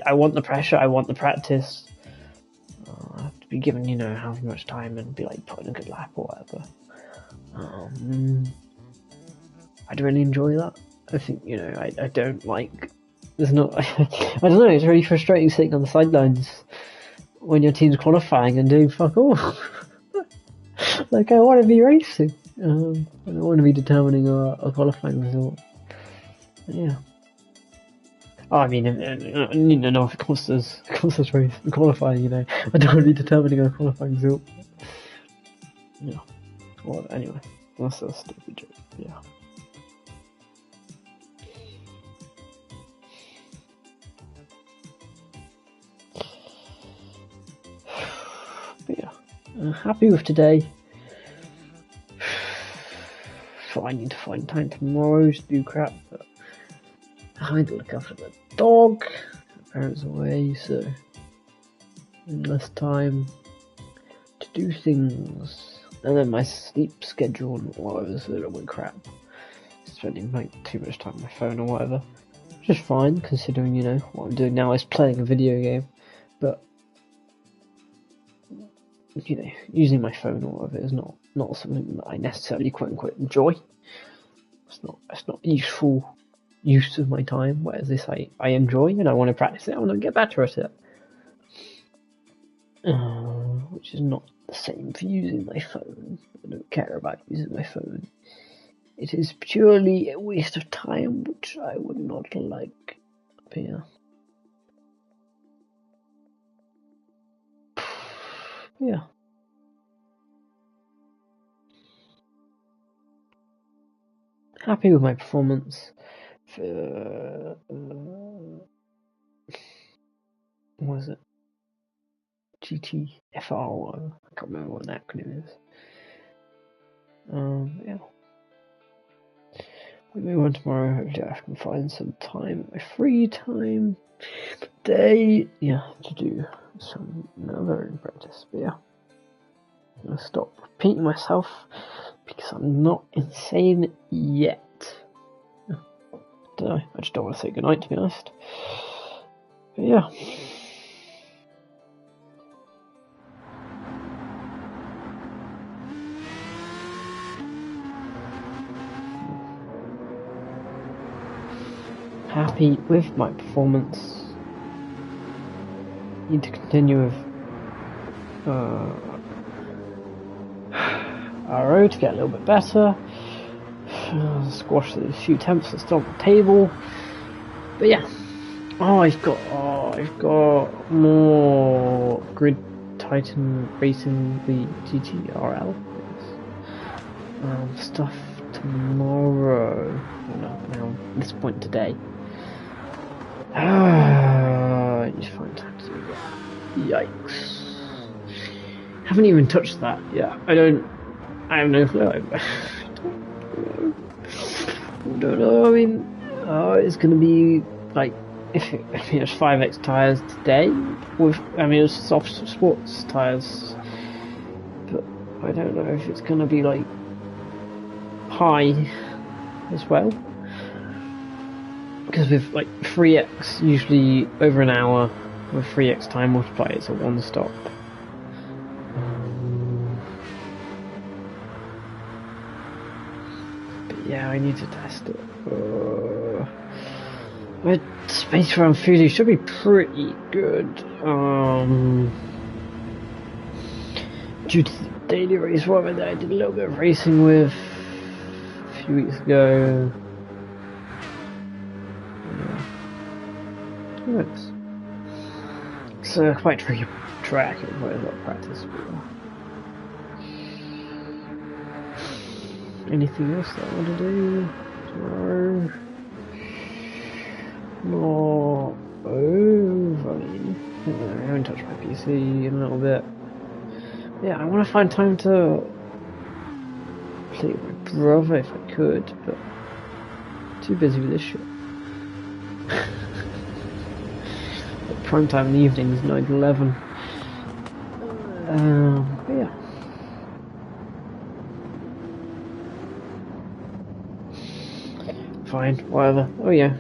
I want the pressure. I want the practice. I have to be given, you know, how much time and be like putting a good lap or whatever. I'd really enjoy that. I think, you know, I don't like. There's not. I don't know. It's really frustrating sitting on the sidelines when your team's qualifying and doing fuck all. Like, I want to be racing. I don't want to be determining a qualifying result. But yeah. Oh, I mean, no, if Conster's race qualifying, you know, I don't want to be determining a qualifying result. Yeah. Well, anyway, that's a stupid joke. Yeah. But yeah, I'm happy with today. So I need to find time tomorrow to do crap, but I need to look after the dog. My parents are away, so less time to do things. And then my sleep schedule and whatever is a little bit crap. Spending like too much time on my phone or whatever. Which is fine, considering, you know, what I'm doing now is playing a video game. But, you know, using my phone or whatever is not something that I necessarily quote unquote enjoy. It's not useful use of my time, whereas this I enjoy and I want to practice it. I want to get better at it. Which is not the same for using my phone. I don't care about using my phone. It is purely a waste of time, which I would not like. But yeah. Yeah. Happy with my performance. For, what was it? GTFR1. I can't remember what an acronym is. Yeah. We move on tomorrow. Hopefully I can find some time, my free time today, to do some Nervarian practice. But yeah, I'm gonna stop repeating myself because I'm not insane yet. I just don't want to say goodnight, to be honest. But yeah. Happy with my performance. Need to continue with RO to get a little bit better. Squash these few temps that still on the table. But yeah. I've got more Grid Titan Racing the GTRL stuff tomorrow. Now this point today. I need to find time to do that. Yikes! Haven't even touched that yet. I have no clue. I don't know. I mean, it's gonna be like if it's 5x tires today. It's soft sports tires, but I don't know if it's gonna be like high as well. Because with like 3x, usually over an hour with 3x time multiplier, it's a one stop. But yeah, I need to test it. My space around Fuji should be pretty good. Due to the daily race robot that I did a little bit of racing with a few weeks ago. It's quite tricky track. It requires a lot of practice. Anything else that I want to do tomorrow? More I haven't touched my PC in a little bit. Yeah, I want to find time to play with my brother if I could, but too busy with this shit. Prime time in the evenings, 9 to 11. But yeah. Fine, whatever. Oh yeah.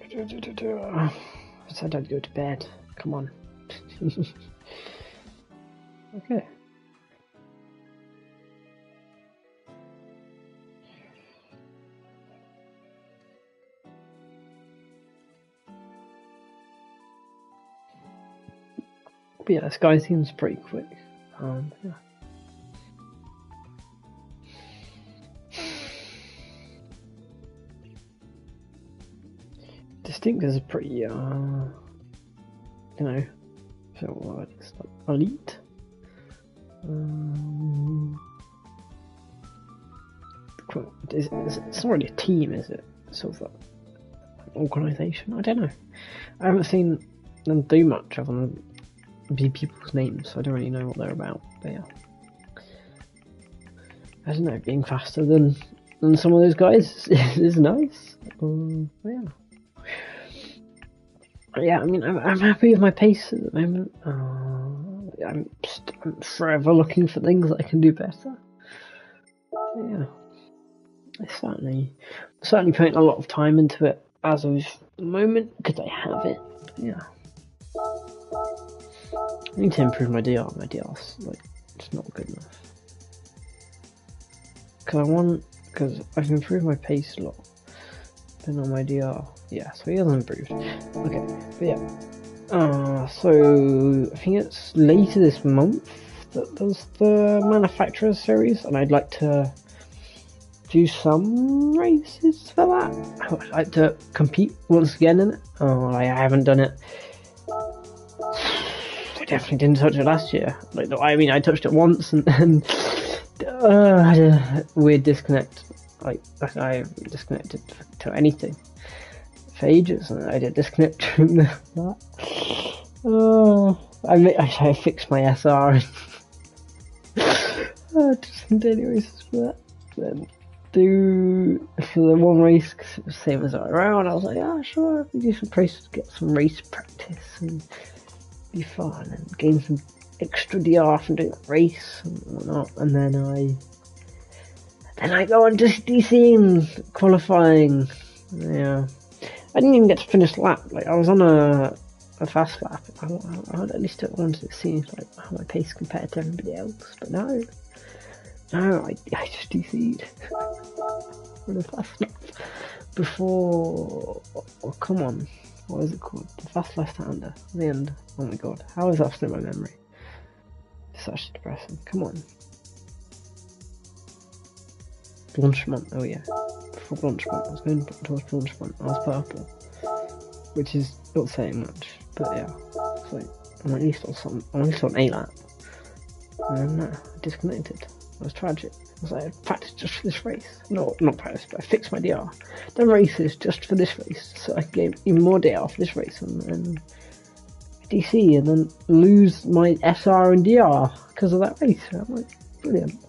I said I'd go to bed. Come on. Okay. But yeah, this guy seems pretty quick. Yeah. Distinct is a pretty, you know, so what it's like elite. It's not really a team, is it? Sort of like an organisation. I don't know. I haven't seen them do much other than be people's names, so I don't really know what they're about. But yeah, I don't know. Being faster than some of those guys is nice. Yeah. Yeah, I mean, I'm happy with my pace at the moment. I'm forever looking for things that I can do better. Yeah, I certainly putting a lot of time into it as of the moment because I have it. Yeah, I need to improve my DR. My DR's like it's not good enough. Because I've improved my pace a lot. Then on my DR, yeah, so he hasn't improved. Okay, but yeah. So I think it's later this month that there's the Manufacturers series, and I'd like to do some races for that. I'd like to compete once again in it. I haven't done it. I definitely didn't touch it last year. Like, I mean, I touched it once and I had a weird disconnect. Like, I disconnected to anything for ages, and I did disconnect from that. I fixed my SR and just did any races for that. Then do for the one race, cause it was the same as around. I was like, yeah, sure, we do some races, get some race practice and be fun and gain some extra DR from doing that race and whatnot. And then I go on to DC and qualifying. Yeah, I didn't even get to finish the lap. Like, I was on a fast lap. I at least wanted to see like how my pace compared to everybody else. But no, I just DC'd for the fast lap before. Oh, come on, what is it called? The fast left-hander. The end. Oh my god, how is that still in my memory? It's actually depressing. Come on. Blanchemont, oh yeah. Before Blanchemont, I was going towards Blanchemont. I was purple, which is not saying much, but yeah. So I'm at least on a lap. And then I disconnected. It was tragic. I was like, I practiced just for this race. No, not practiced, but I fixed my DR. Done races just for this race, so I gave even more DR for this race, and DC, and then lose my SR and DR because of that race. I'm like, brilliant.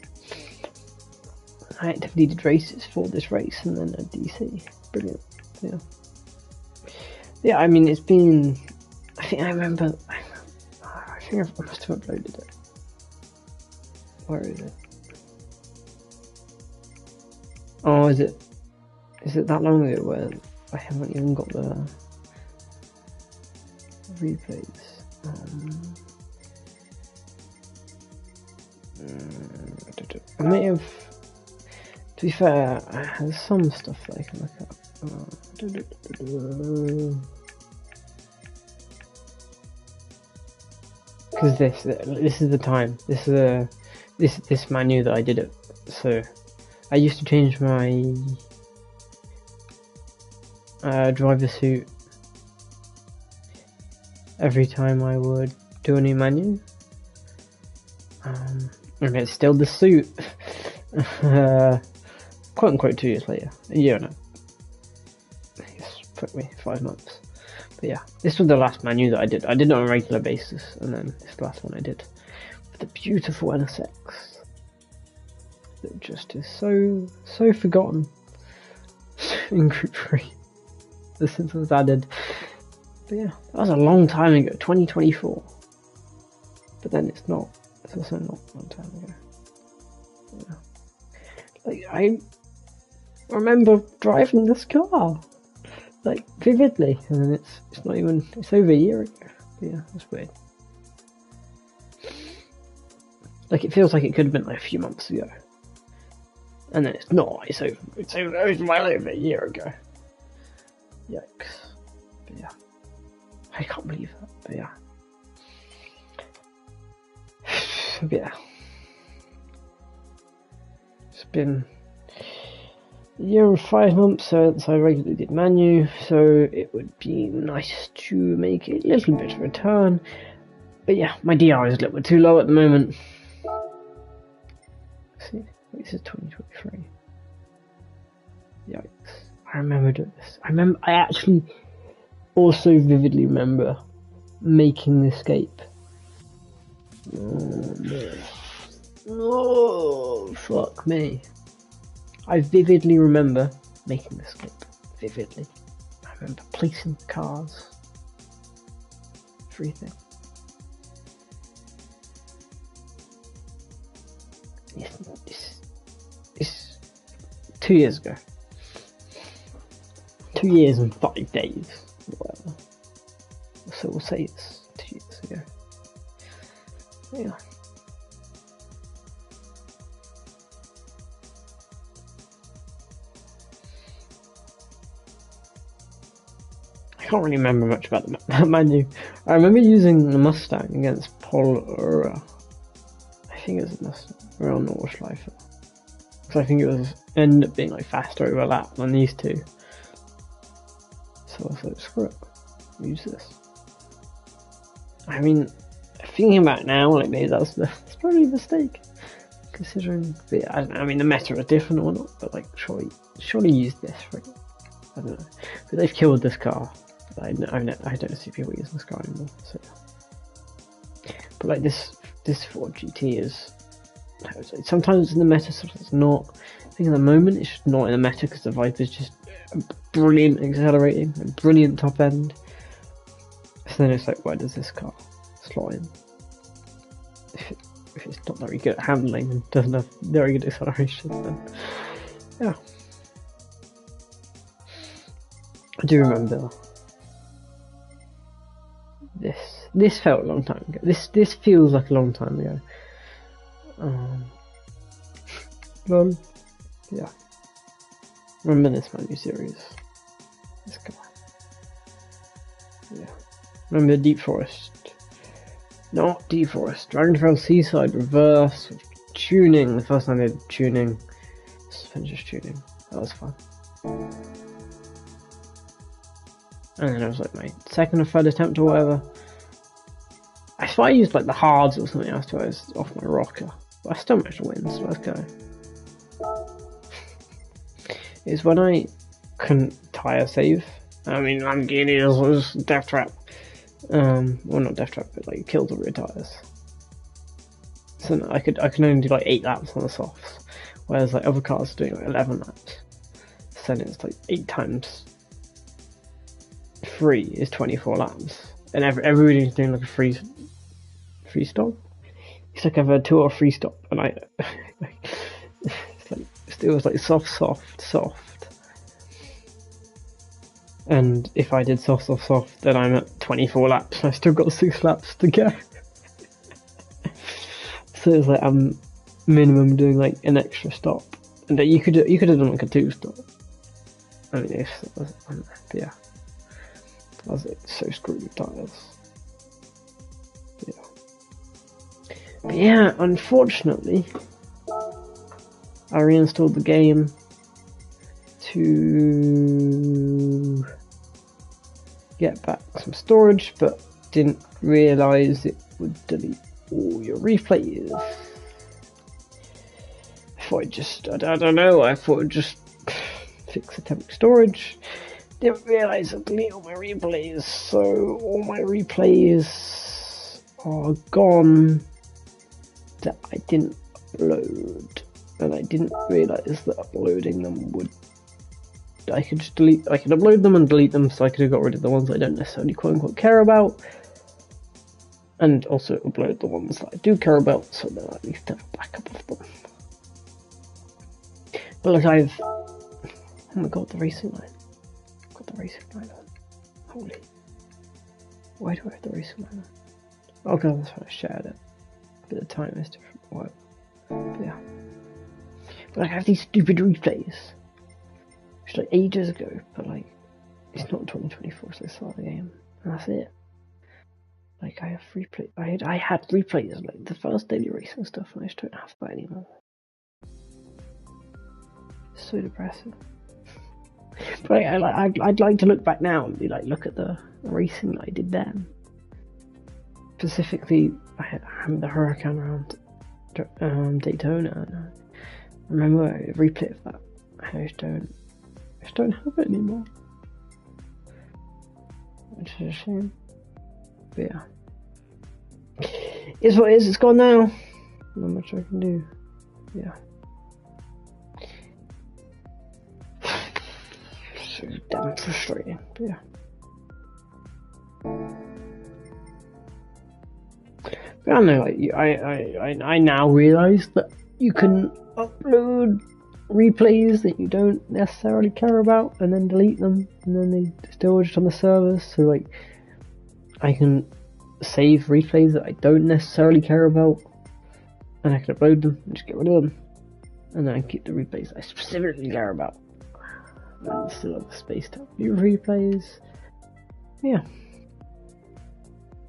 I actively did races for this race and then a DC. Brilliant. Yeah. Yeah, I mean, it's been. I think I remember. I think I must have uploaded it. Where is it? Oh, is it that long ago where I haven't even got the replays? I may have. To be fair, there's some stuff that I can look at. Because this is the time. This menu that I did it. So I used to change my driver suit every time I would do a new menu. And it's still the suit. Quote unquote 2 years later. A year and it took me 5 months. But yeah, this was the last menu that I did. I did it on a regular basis, and then this is the last one I did. With the beautiful NSX. That just is so forgotten in Group 3. Since it was added. But yeah, that was a long time ago, 2024. But then it's not. It's also not a long time ago. Yeah. Like, I remember driving this car. like vividly, and then it's not even, it's over a year ago. Yeah, that's weird. Like it feels like it could have been like a few months ago, and then it's not. It's well over a year ago. Yikes! But yeah, I can't believe that. But yeah, but yeah, it's been a year and 5 months since I regularly did Manu, so it would be nice to make a little bit of a return. But yeah, my DR is a little bit too low at the moment. Let's see, this is 2023. Yikes. I remember doing this. I actually also vividly remember making the escape. Oh no. Oh, fuck me. I vividly remember making the escape. Vividly. I remember placing the cars. Everything. It's 2 years ago. 2 years and 5 days. Whatever. So we'll say it's 2 years ago. Yeah. I can't really remember much about the menu. I remember using the Mustang against Paul. I think it was a Mustang around Nordschleife. Because I think it ended up being like faster overlap than these two. So I was like, screw it, use this. I mean, thinking about it now, like maybe that's probably a mistake. Considering, I don't know, I mean the meta is different or not, but like surely use this, right? I don't know. But they've killed this car. I don't see people using this car anymore. So, but like this Ford GT is. Sometimes it's in the meta, sometimes it's not. I think at the moment it's just not in the meta because the Viper is just brilliant accelerating, and brilliant top end. So then it's like, why does this car slot in? If it's not very good at handling and doesn't have very good acceleration, then yeah. I do remember this. This felt a long time ago. This feels like a long time ago. Lol. Yeah. Remember this Manu series. This guy. Yeah. Remember Deep Forest. Not Deep Forest. Dragonfell Seaside Reverse with tuning. The first time I did tuning. Suspension tuning. That was fun. And then it was like my second or third attempt or whatever. I thought I used like the hards or something else to was off my rocker. But I still managed to win, so let's go. It's when I couldn't tire save. I mean, Lamborghini was death trap. Well, not death trap, but like killed the rear tires. So no, I can only do like 8 laps on the softs, whereas like other cars are doing like 11 laps. So then it's like 8 times 3 is 24 laps, and everybody's doing like a free stop. It's like I've had 2 or 3 stop, and it was like soft. And if I did soft, then I'm at 24 laps. I still got 6 laps to go. So it's like I'm minimum doing like an extra stop, and you could have done like a 2 stop. I mean, but yeah, I was like so screwed with tires. But yeah, unfortunately, I reinstalled the game to get back some storage, but didn't realise it would delete all your replays. I thought I don't know, I thought I'd just fix the temporary storage. Didn't realise I'd delete all my replays, so all my replays are gone that I didn't upload, and I didn't realise that uploading them would. I could upload them and delete them, so I could have got rid of the ones I don't necessarily quote unquote care about, and also upload the ones that I do care about, so then I at least have a backup of them. But like oh my god, the racing line. racing line on? Holy. Why do I have the racing line on? Okay, that's why I shared it. But the time is different. What? But yeah. But like, I have these stupid replays. It's like ages ago, but like, it's not 2024, so I start the game. And that's it. Like, I have replay. I had replays, like, the first daily racing stuff, and I just don't have that anymore. It's so depressing. But I'd like to look back now and be like, look at the racing that I did then. Specifically, I had the Huracan around Daytona, and I remember a replay of that. I just don't have it anymore. Which is a shame. But yeah. It's what it is, it's gone now. Not much I can do. Yeah. So damn frustrating, but yeah. But I don't know, like, I now realise that you can upload replays that you don't necessarily care about and then delete them, and then they still just on the servers, so like I can save replays that I don't necessarily care about and I can upload them and just get rid of them, and then I keep the replays I specifically care about and still have the space to view replays. Yeah.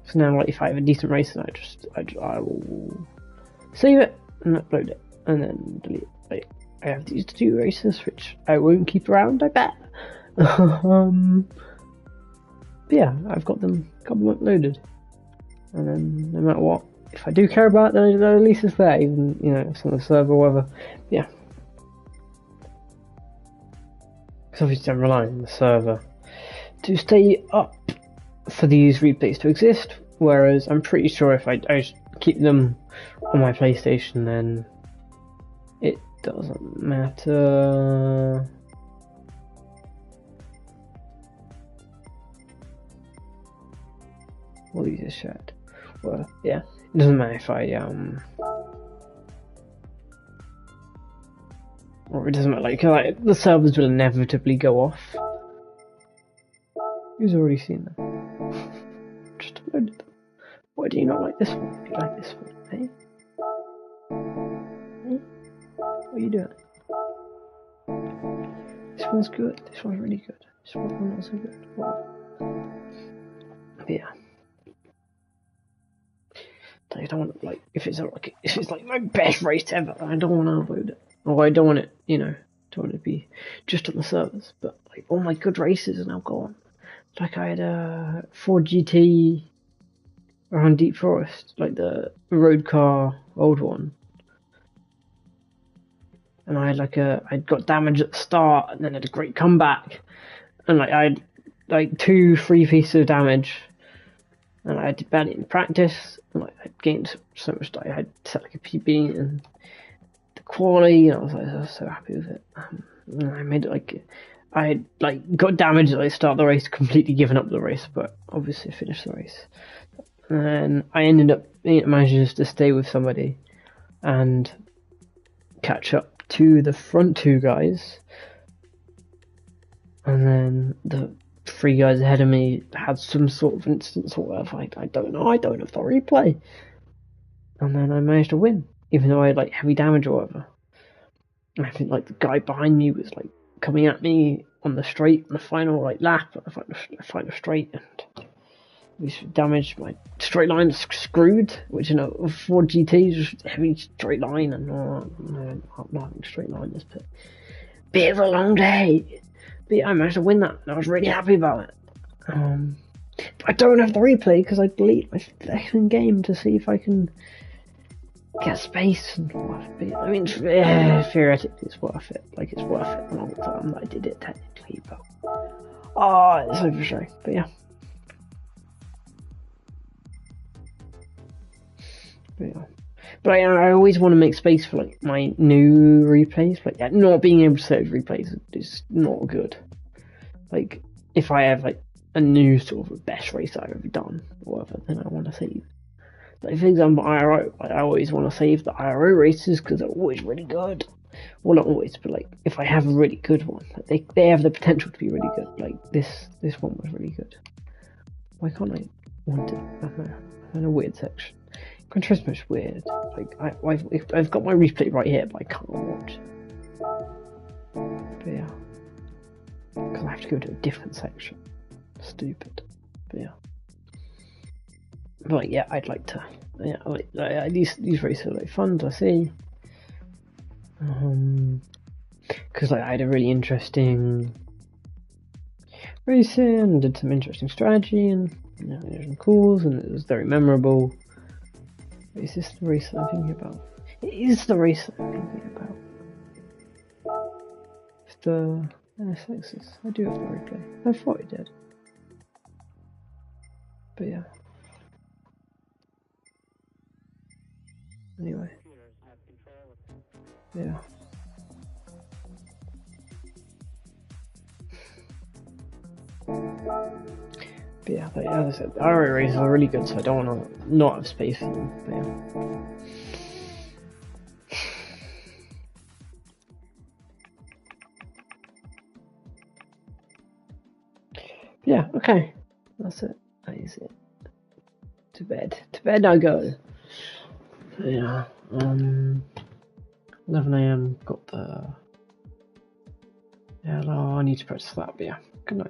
So now, like, if I have a decent race, then I will save it and upload it and then delete it. Like, I have these 2 races which I won't keep around, I bet. But yeah, I've got them uploaded, and then no matter what, if I do care about it, then at least it's there, even, you know, if it's on the server or whatever. Yeah. Because obviously I'm relying on the server to stay up for these replays to exist, whereas I'm pretty sure if I just keep them on my PlayStation, then it doesn't matter. Well, these are shared. Well, yeah, it doesn't matter if I or it doesn't matter, like the servers will inevitably go off. Who's already seen them? Just uploaded them. Why do you not like this one? Do you like this one? Hey? Hey? What are you doing? This one's good. This one's really good. This one's not so good. What? But yeah. I don't want to, like, if it's like my best race ever, I don't want to upload it. Or I don't want it, you know, don't want it to be just on the servers. But like all my good races are now gone. Like I had a Ford GT around Deep Forest, like the road car old one. And I had I'd got damage at the start and then had a great comeback. And like I had like 2 free pieces of damage. And I did badly in practice, and like, I gained so much that I had set like a PB and the quality, and I was so happy with it. And I made it I had got damaged at the start of the race, completely given up the race, but obviously finished the race. And I ended up managing to stay with somebody and catch up to the front 2 guys, and then the 3 guys ahead of me had some sort of instance or whatever. I don't know. I don't have the replay. And then I managed to win, even though I had heavy damage or whatever. And I think the guy behind me was coming at me on the straight on the final lap, the final straight, and this damage. My straight line's screwed, which Ford GT is just a heavy straight line, and I'm not having straight lines, but bit of a long day. But yeah, I managed to win that, and I was really happy about it. But I don't have the replay because I delete my second game to see if I can get space and what. I mean, theoretically, it's worth it. It's worth it the long time that I did it technically, but it's so frustrating. But yeah. But I always want to make space for my new replays. Not being able to save replays is not good. If I have a new sort of best race I've ever done or whatever, then I want to save Like, for example, IRO. Like, I always want to save the IRO races because they're always really good. Well, not always, but like if I have a really good one, like, they have the potential to be really good. Like this one was really good. Why can't I want it? I don't know. I'm in a weird section. Control is weird. Like I've got my replay right here, but I can't watch. But yeah, because I have to go to a different section. Stupid. But yeah. But yeah, I'd like to. Yeah, these races are like fun to see. Because I had a really interesting racing and did some interesting strategy and some calls, and it was very memorable. Is this the race that I'm thinking about? It is the race that I'm thinking about. It's the NSXs. I do have the replay. I thought it did. But yeah. Anyway. Yeah. But yeah, as I said, the IRA races are really good, so I don't want to not have space for them. But yeah, okay. That's it. That is it. To bed. To bed I go. So yeah, 11 AM, got the... Yeah, no, I need to practice that, but yeah, good night.